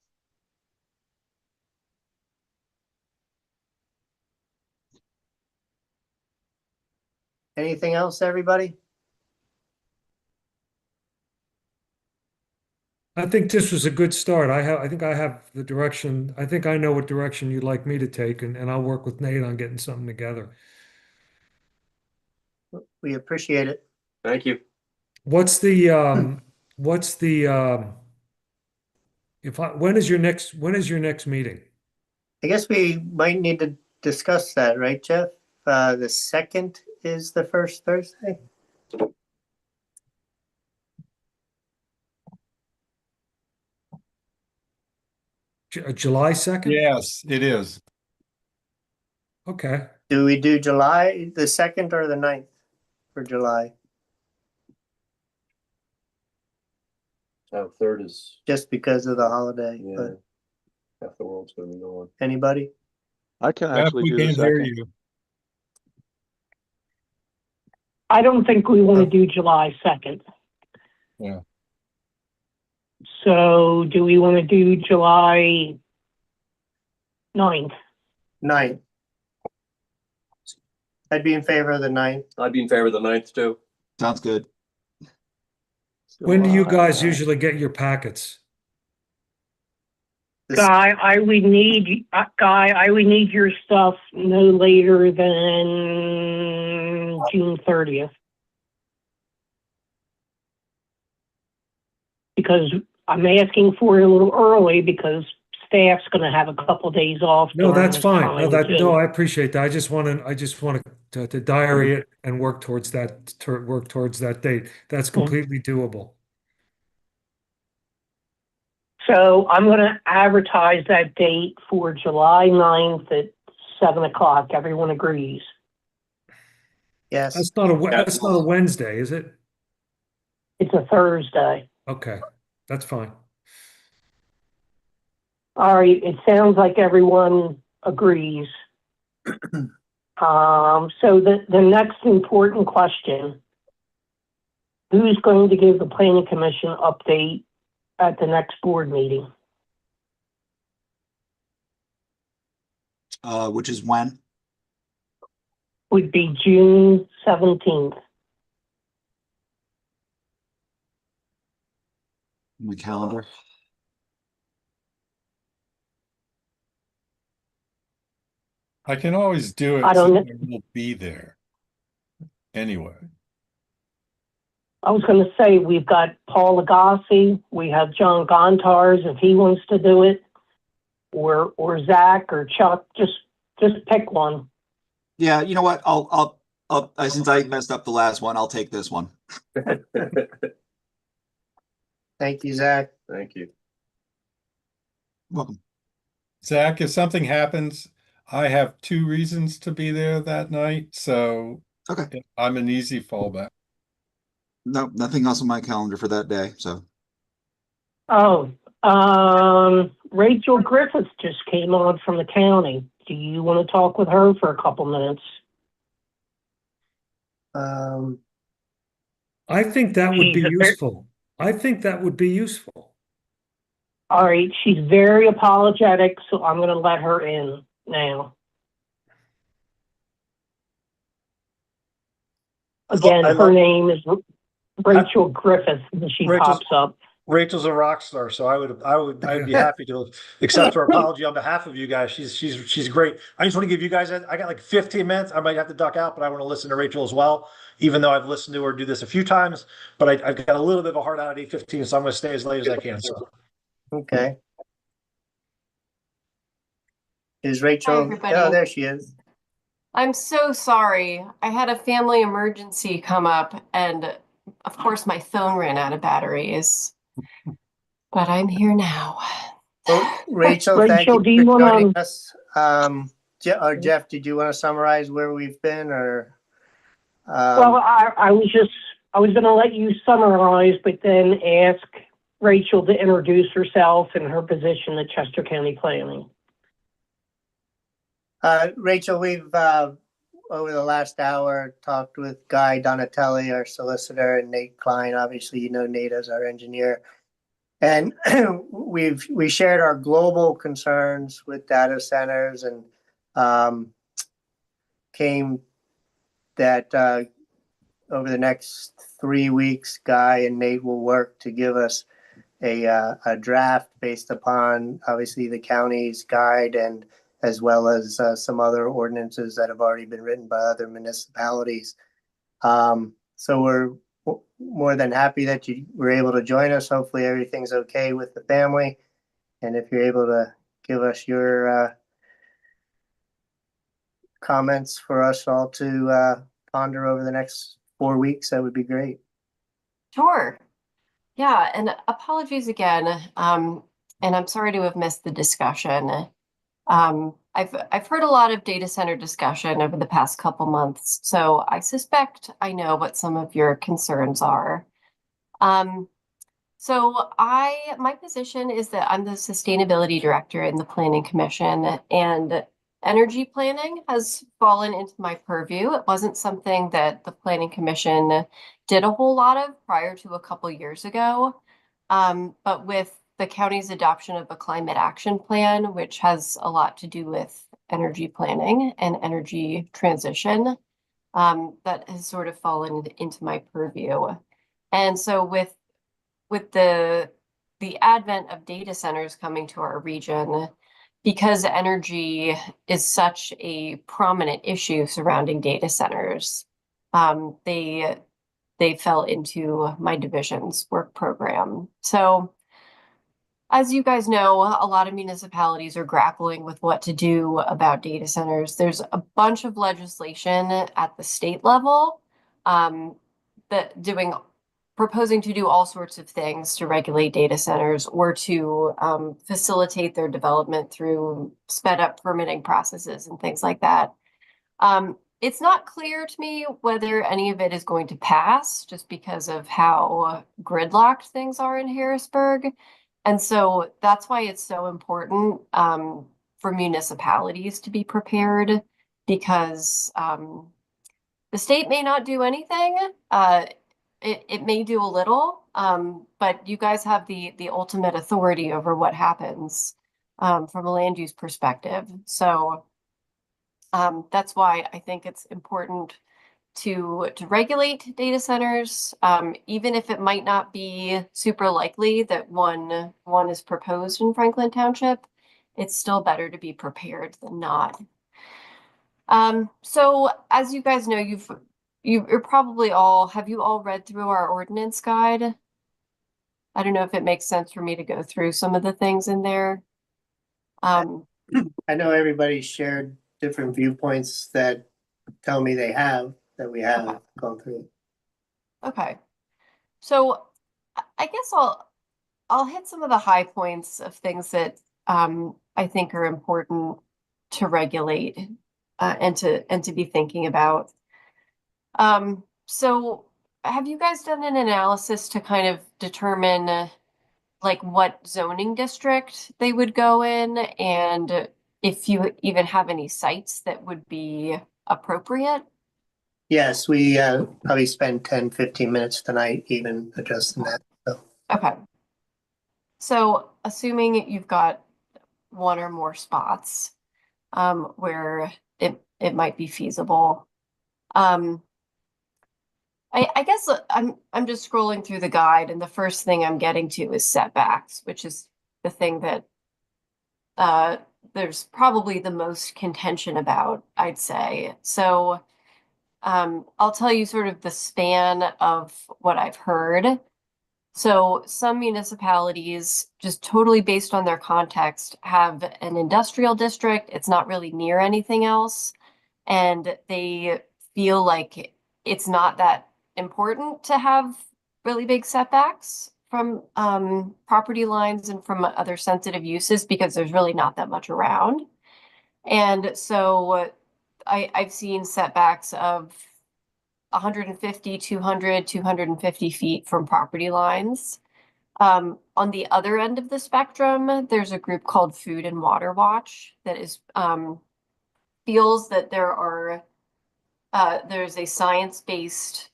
Anything else, everybody? I think this was a good start. I think I have the direction. I think I know what direction you'd like me to take, and I'll work with Nate on getting something together. We appreciate it. Thank you. What's the when is your next meeting? I guess we might need to discuss that, right, Jeff? The 2nd is the first Thursday? July 2nd? Yes, it is. Okay. Do we do July, the 2nd or the 9th for July? Third is, Just because of the holiday, yeah, but half the world's gonna be gone. anybody? I can Jeff, actually we do the can't hear second. you. I don't think we want to do July 2nd. Yeah. So do we want to do July 9th? 9th. I'd be in favor of the 9th. I'd be in favor of the 9th too. Sounds good. When do you July guys 9th. usually get your packets? Guy, I would need your stuff no later than June 30th. Because I'm asking for it a little early because staff's gonna have a couple days off. No, during that's this fine. time, too. No, I appreciate that. I just want to diary it and work towards that date. That's completely doable. So I'm gonna advertise that date for July 9th at 7 o'clock. Everyone agrees? Yes. That's not a Wednesday, is it? It's a Thursday. Okay, that's fine. All right, it sounds like everyone agrees. So the next important question, who's going to give the planning commission update at the next board meeting? Which is when? Would be June 17th. My calendar. I can always do it. I don't so know. I will be there. Anyway. I was going to say, we've got Paul Lagasse, we have John Gontars, if he wants to do it, or Zach or Chuck, just pick one. Yeah, you know what? I'll since I messed up the last one, I'll take this one. Thank you, Zach. Thank you. Welcome. Zach, if something happens, I have 2 reasons to be there that night, so Okay. I'm an easy fallback. No, nothing else on my calendar for that day. So Oh, Rachel Griffiths just came on from the county. Do you want to talk with her for a couple minutes? I think that would be She's a useful. I think that would be useful. All right, she's very apologetic, so I'm going to let her in now. Again, I her love- name is Rachel Griffith, and she Rachel's- pops up. Rachel's a rock star, so I'd be happy to accept her apology on behalf of you guys. She's great. I just want to give you guys, I got like 15 minutes. I might have to duck out, but I want to listen to Rachel as well, even though I've listened to her do this a few times, but I've got a little bit of a hard out at 8:15, so I'm going to stay as late as I can. So Okay. Is Rachel? Hi, everybody. Oh, there she is. I'm so sorry. I had a family emergency come up, and of course, my phone ran out of batteries. But I'm here now. Well, Rachel, thank Rachel, you do you for joining wanna- us. Jeff, did you want to summarize where we've been or? Well, I was gonna let you summarize, but then ask Rachel to introduce herself and her position at Chester County Planning. Rachel, we've, over the last hour, talked with Guy Donatelli, our solicitor, and Nate Klein. Obviously, you know Nate as our engineer. And we shared our global concerns with data centers and came that over the next 3 weeks, Guy and Nate will work to give us a draft based upon obviously the county's guide and as well as some other ordinances that have already been written by other municipalities. So we're more than happy that you were able to join us. Hopefully everything's okay with the family. And if you're able to give us your comments for us all to ponder over the next 4 weeks, that would be great. Sure. Yeah, and apologies again. And I'm sorry to have missed the discussion. I've heard a lot of data center discussion over the past couple months, so I suspect I know what some of your concerns are. So my position is that I'm the sustainability director in the Planning Commission, and energy planning has fallen into my purview. It wasn't something that the Planning Commission did a whole lot of prior to a couple years ago. But with the county's adoption of a climate action plan, which has a lot to do with energy planning and energy transition, that has sort of fallen into my purview. And so with the advent of data centers coming to our region, because energy is such a prominent issue surrounding data centers, they fell into my division's work program. So as you guys know, a lot of municipalities are grappling with what to do about data centers. There's a bunch of legislation at the state level proposing to do all sorts of things to regulate data centers or to facilitate their development through sped up permitting processes and things like that. It's not clear to me whether any of it is going to pass just because of how gridlocked things are in Harrisburg. And so that's why it's so important for municipalities to be prepared, because the state may not do anything. It may do a little, but you guys have the ultimate authority over what happens from a land use perspective. So that's why I think it's important to regulate data centers, even if it might not be super likely that one is proposed in Franklin Township. It's still better to be prepared than not. So as you guys know, you're probably have you all read through our ordinance guide? I don't know if it makes sense for me to go through some of the things in there. I know everybody shared different viewpoints that tell me that we have gone through. Okay. So I guess I'll hit some of the high points of things that I think are important to regulate and to be thinking about. So have you guys done an analysis to kind of determine like what zoning district they would go in, and if you even have any sites that would be appropriate? Yes, we probably spend 10-15 minutes tonight even adjusting that. So. Okay. So assuming you've got one or more spots where it might be feasible. I guess I'm just scrolling through the guide, and the first thing I'm getting to is setbacks, which is the thing that there's probably the most contention about, I'd say. So I'll tell you sort of the span of what I've heard. So some municipalities, just totally based on their context, have an industrial district. It's not really near anything else, and they feel like it's not that important to have really big setbacks property lines and from other sensitive uses because there's really not that much around. And so I've seen setbacks of 150, 200, 250 feet from property lines. On the other end of the spectrum, there's a group called Food and Water Watch that is feels that there's a science-based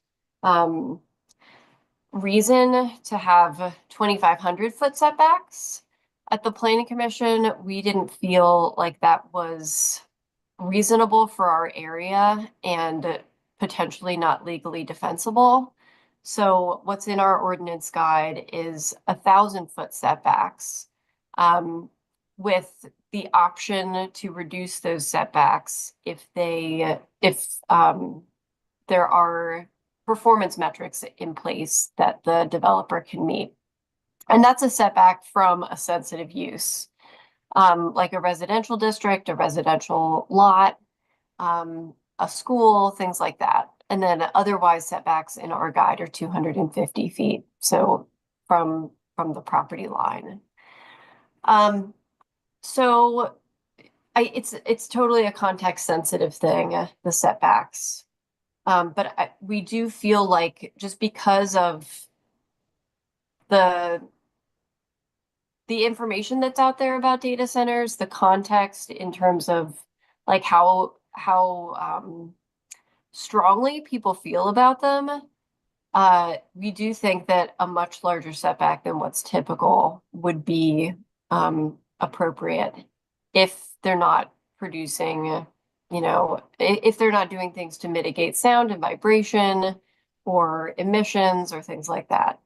reason to have 2,500 foot setbacks. At the Planning Commission, we didn't feel like that was reasonable for our area and potentially not legally defensible. So what's in our ordinance guide is 1,000 foot setbacks, with the option to reduce those setbacks if there are performance metrics in place that the developer can meet. And that's a setback from a sensitive use, like a residential district, a residential lot, a school, things like that. And then otherwise setbacks in our guide are 250 feet. So from the property line. So it's totally a context sensitive thing, the setbacks. But we do feel like just because of the information that's out there about data centers, the context in terms of like how strongly people feel about them, we do think that a much larger setback than what's typical would be appropriate if they're not producing, if they're not doing things to mitigate sound and vibration or emissions or things like that.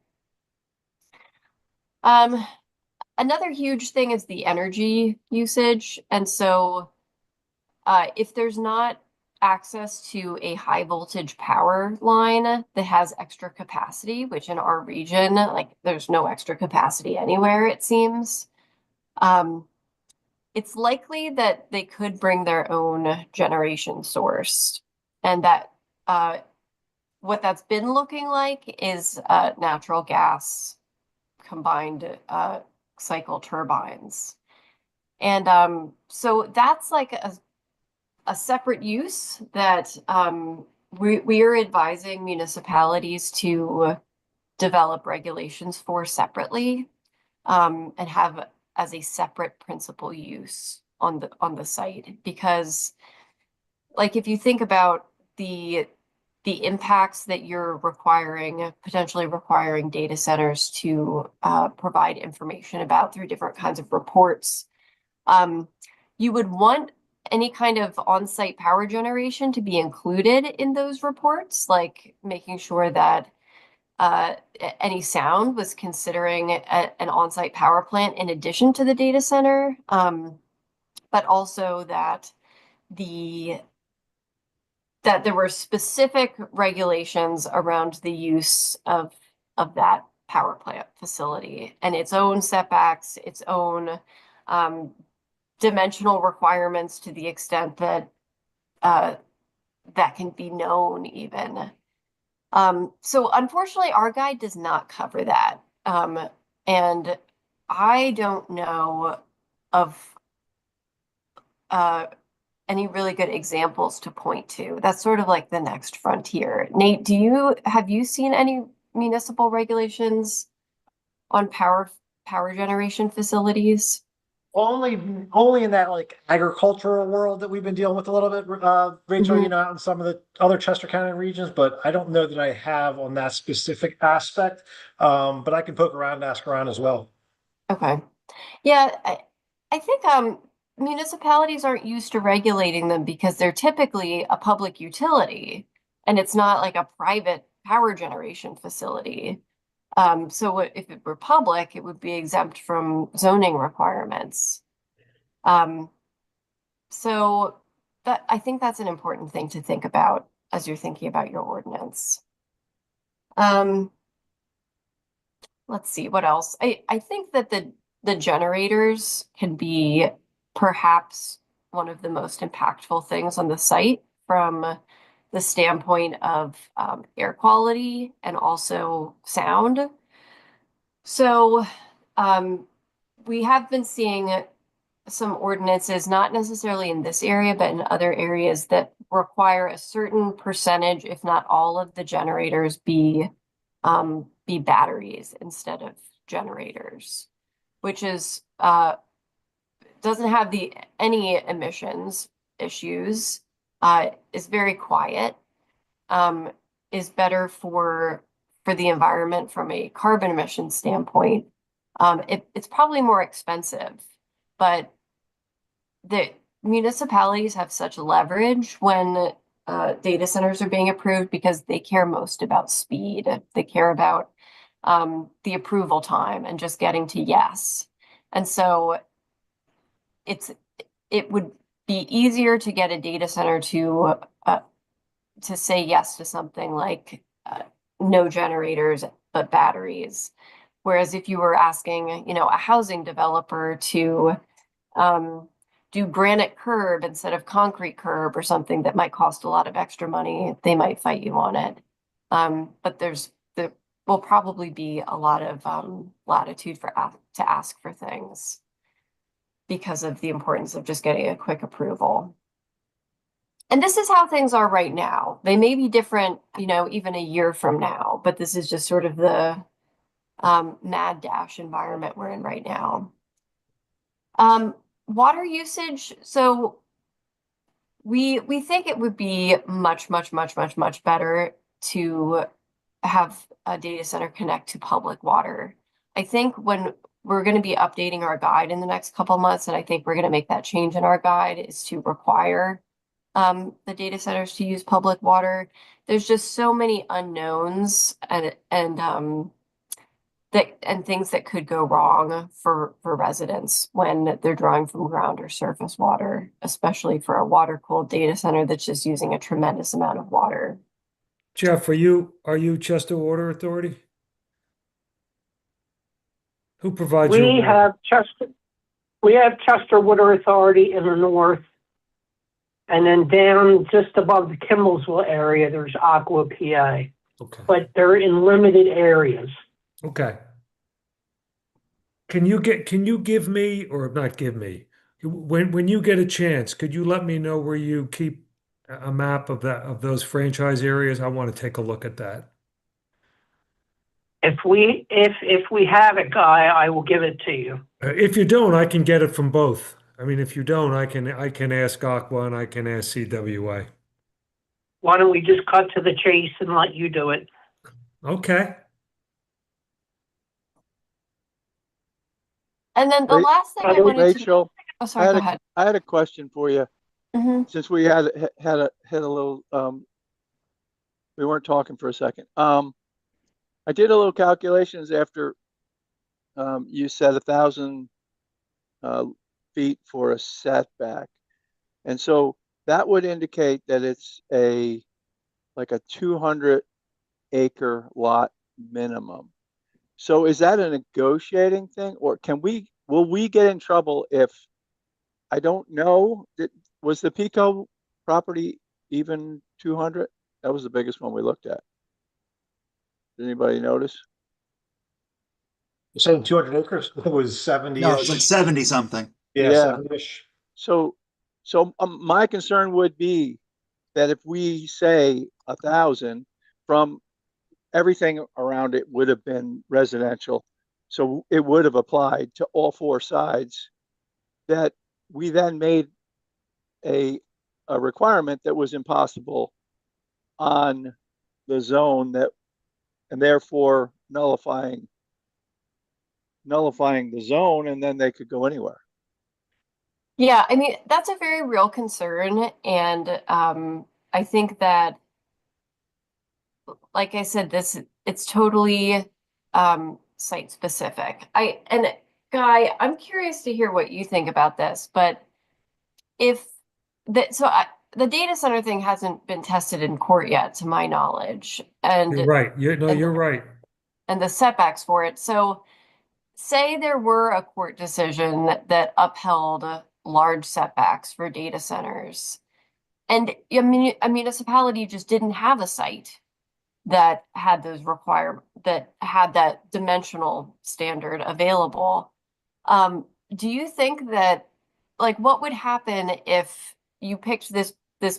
Another huge thing is the energy usage. And so if there's not access to a high voltage power line that has extra capacity, which in our region, like there's no extra capacity anywhere, it seems, it's likely that they could bring their own generation source. And that what that's been looking like is natural gas combined cycle turbines. And so that's like a separate use that we are advising municipalities to develop regulations for separately, and have as a separate principal use on the site. Because like if you think about the impacts that you're potentially requiring data centers to provide information about through different kinds of reports, you would want any kind of on-site power generation to be included in those reports, like making sure that any sound was considering an on-site power plant in addition to the data center, but also that there were specific regulations around the use of that power plant facility and its own setbacks, its own dimensional requirements to the extent that that can be known even. So unfortunately, our guide does not cover that. And I don't know of any really good examples to point to. That's sort of like the next frontier. Nate, have you seen any municipal regulations on power generation facilities? Only in that like agricultural world that we've been dealing with a little bit, Rachel, Mhm. out in some of the other Chester County regions, but I don't know that I have on that specific aspect. But I can poke around and ask around as well. Okay. Yeah, I think municipalities aren't used to regulating them because they're typically a public utility and it's not like a private power generation facility. So if it were public, it would be exempt from zoning requirements. So I think that's an important thing to think about as you're thinking about your ordinance. Let's see, what else? I think that the generators can be perhaps one of the most impactful things on the site from the standpoint of air quality and also sound. So, we have been seeing some ordinances, not necessarily in this area, but in other areas that require a certain percentage, if not all of the generators be batteries instead of generators, which is, doesn't have any emissions issues, is very quiet, is better for the environment from a carbon emission standpoint. It's probably more expensive, but the municipalities have such leverage when data centers are being approved because they care most about speed. They care about the approval time and just getting to yes. And so it would be easier to get a data center to say yes to something like no generators but batteries. Whereas if you were asking, a housing developer to do granite curb instead of concrete curb or something that might cost a lot of extra money, they might fight you on it. But there will probably be a lot of latitude to ask for things because of the importance of just getting a quick approval. And this is how things are right now. They may be different, even a year from now, but this is just sort of the mad dash environment we're in right now. Water usage. So we think it would be much better to have a data center connect to public water. I think when we're going to be updating our guide in the next couple months, and I think we're going to make that change in our guide, is to require the data centers to use public water. There's just so many unknowns and things that could go wrong for residents when they're drawing from ground or surface water, especially for a water-cooled data center that's just using a tremendous amount of water. Jeff, are you Chester Water Authority? Who provides your We water? have Chester Water Authority in the north. And then down just above the Kimballsville area, there's Aqua PA. Okay. But they're in limited areas. Okay. Can you give me, or not give me, when you get a chance, could you let me know where you keep a map of those franchise areas? I want to take a look at that. If we have it, Guy, I will give it to you. If you don't, I can get it from both. I mean, if you don't, I can ask Aqua and I can ask CWA. Why don't we just cut to the chase and let you do it? Okay. And then the last thing I wanted Rachel, oh, sorry, go ahead. I had a question for you. Since we had a little, we weren't talking for a second. I did a little calculations after you said 1,000 feet for a setback, and so that would indicate that it's like a 200-acre lot minimum. So is that a negotiating thing, or will we get in trouble if, I don't know, was the Pico property even 200? That was the biggest one we looked at. Did anybody notice? You're saying 200 acres? I think it was 70. No, it's like 70 something. Yeah, Yeah. 70-ish. So my concern would be that if we say 1,000, from everything around it would have been residential, so it would have applied to all four sides, that we then made a requirement that was impossible on the zone, that, and therefore nullifying the zone, and then they could go anywhere. Yeah, I mean, that's a very real concern. And I think that, like I said, it's totally site specific. And Guy, I'm curious to hear what you think about this, but the data center thing hasn't been tested in court yet, to my knowledge. And You're right. You're right. And the setbacks for it. So say there were a court decision that upheld large setbacks for data centers, and I mean, a municipality just didn't have a site that had that had that dimensional standard available. Do you think that, like, what would happen if you picked this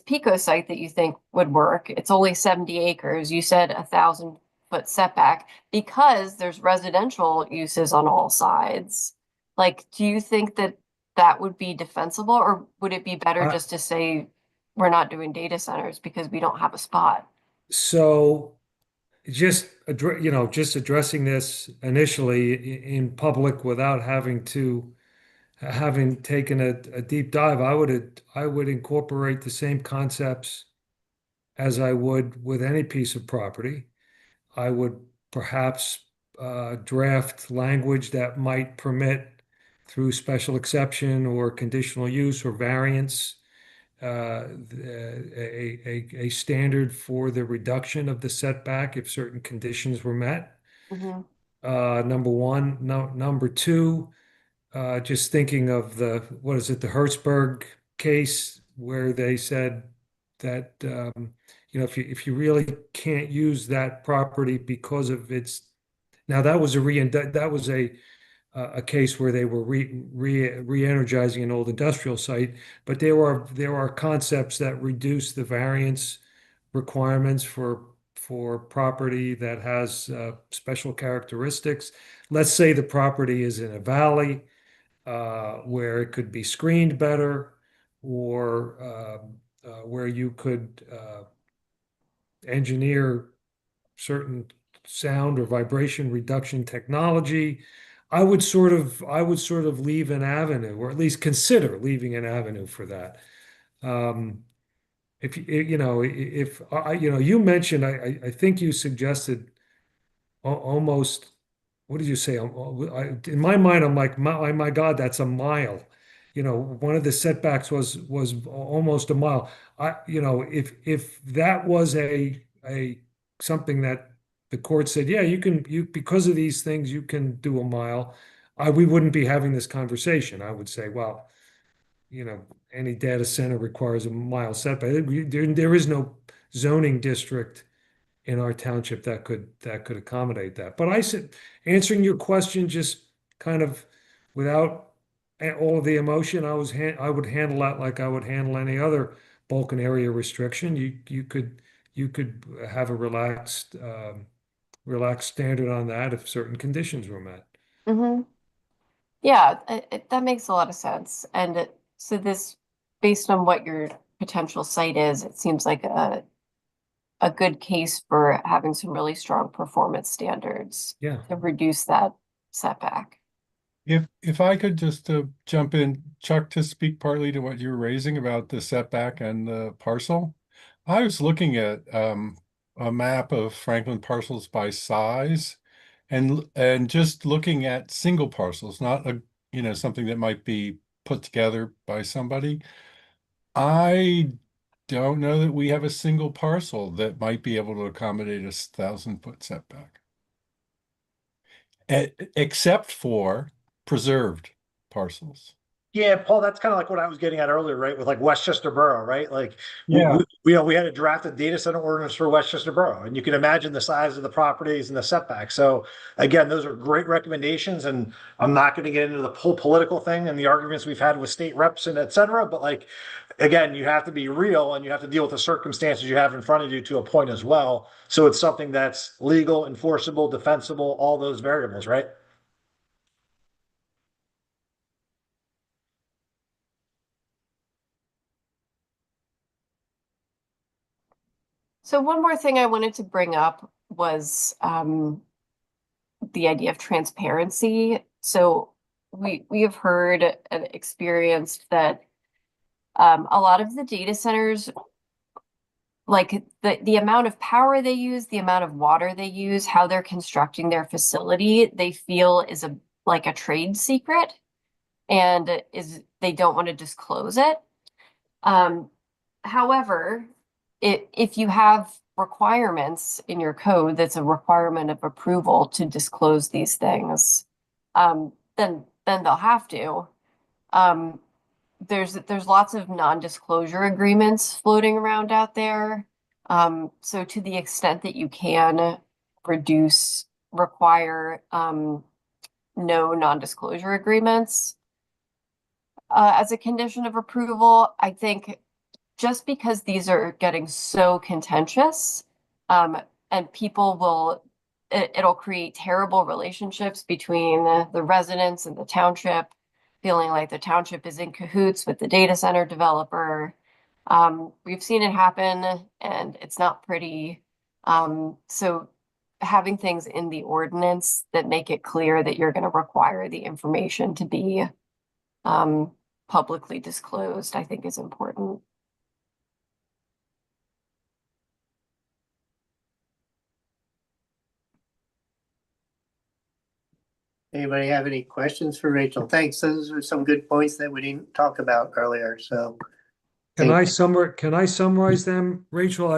Pico site that you think would work? It's only 70 acres. You said 1,000-foot setback because there's residential uses on all sides. Like, do you think that that would be defensible, or would it be better just to say we're not doing data centers because we don't have a spot? So just addressing this initially in public without having taken a deep dive, I would incorporate the same concepts as I would with any piece of property. I would perhaps draft language that might permit, through special exception or conditional use or variance, a standard for the reduction of the setback if certain conditions were met. Number one. Number two, just thinking of the Hertzberg case, where they said that if you really can't use that property because of its, now that was a case where they were re-energizing an old industrial site, but there are concepts that reduce the variance requirements for property that has special characteristics. Let's say the property is in a valley where it could be screened better, or where you could engineer certain sound or vibration reduction technology. I would sort of leave an avenue, or at least consider leaving an avenue for that. If you mentioned, I think you suggested almost, what did you say? In my mind, I'm like, my God, that's a mile. One of the setbacks was almost a mile. If that was a something that the court said, yeah, because of these things, you can do a mile, we wouldn't be having this conversation. I would say, well, any data center requires a mile setback. There is no zoning district in our township that could accommodate that. But I said, answering your question just kind of without all of the emotion, I would handle that like I would handle any other bulk and area restriction. You could have a relaxed standard on that if certain conditions were met. Yeah, that makes a lot of sense. And so this, based on what your potential site is, it seems like a good case for having some really strong performance standards Yeah. to reduce that setback. If I could just jump in, Chuck, to speak partly to what you were raising about the setback and the parcel. I was looking at a map of Franklin parcels by size, and just looking at single parcels, not something that might be put together by somebody. I don't know that we have a single parcel that might be able to accommodate a 1,000-foot setback, except for preserved parcels. Yeah, Paul, that's kind of like what I was getting at earlier, right? With like Westchester Borough, right? Like Yeah. we had a drafted data center ordinance for Westchester Borough, and you can imagine the size of the properties and the setbacks. So again, those are great recommendations, and I'm not going to get into the whole political thing and the arguments we've had with state reps and et cetera. But like, again, you have to be real, and you have to deal with the circumstances you have in front of you to a point as well. So it's something that's legal, enforceable, defensible, all those variables, right? So one more thing I wanted to bring up was the idea of transparency. So we have heard and experienced that a lot of the data centers, like the amount of power they use, the amount of water they use, how they're constructing their facility, they feel is like a trade secret, and they don't want to disclose it. However, if you have requirements in your code that's a requirement of approval to disclose these things, then they'll have to. There's lots of non-disclosure agreements floating around out there. So to the extent that you can require no non-disclosure agreements as a condition of approval, I think just because these are getting so contentious, and people will, it'll create terrible relationships between the residents and the township, feeling like the township is in cahoots with the data center developer. We've seen it happen and it's not pretty. So having things in the ordinance that make it clear that you're going to require the information to be publicly disclosed, I think is important. Anybody have any questions for Rachel? Thanks. Those are some good points that we didn't talk about earlier, so. Can I summarize them, Rachel?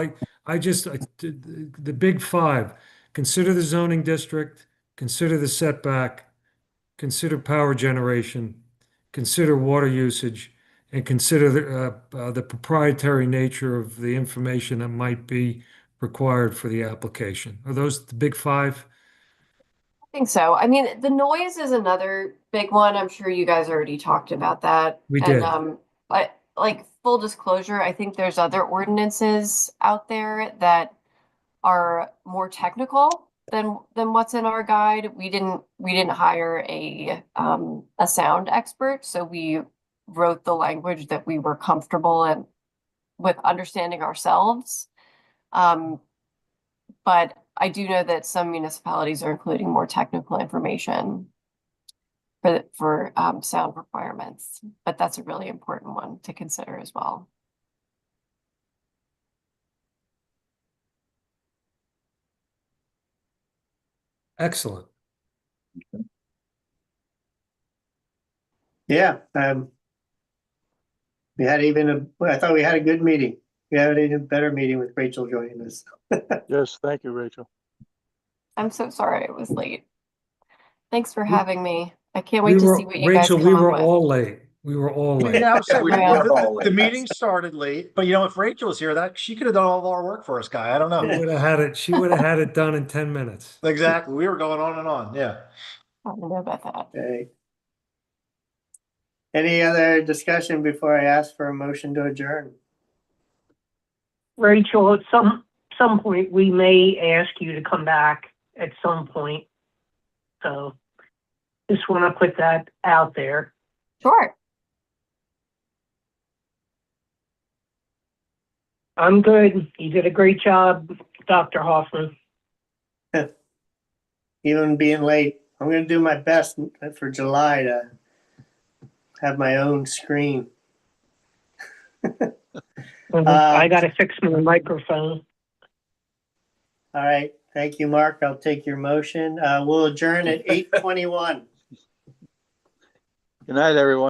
The big five: consider the zoning district, consider the setback, consider power generation, consider water usage, and consider the proprietary nature of the information that might be required for the application. Are those the big five? I think so. I mean, the noise is another big one. I'm sure you guys already talked about that. We did. But like full disclosure, I think there's other ordinances out there that are more technical than what's in our guide. We didn't hire a sound expert, so we wrote the language that we were comfortable and with understanding ourselves. But I do know that some municipalities are including more technical information for sound requirements, but that's a really important one to consider as well. Excellent. Yeah, we had I thought we had a good meeting. We had an even better meeting with Rachel joining us. Yes, thank you, Rachel. I'm so sorry it was late. Thanks for having me. I can't wait to see what you guys Rachel, come we up were with. all late. We were all late. Yeah, I was saying, Yeah. the meeting started late, but if Rachel was here, she could have done all of our work for us, Guy. I don't know. She would have had it done in 10 minutes. Exactly. We were going on and on. Yeah. I don't know about that. Okay. Any other discussion before I ask for a motion to adjourn? Rachel, at some point, we may ask you to come back at some point. So just want to put that out there. Sure. I'm good. You did a great job, Dr. Hoffman. Even being late, I'm going to do my best for July to have my own screen. I got to fix my microphone. All right. Thank you, Mark. I'll take your motion. We'll adjourn at 8:21. Good night, everyone.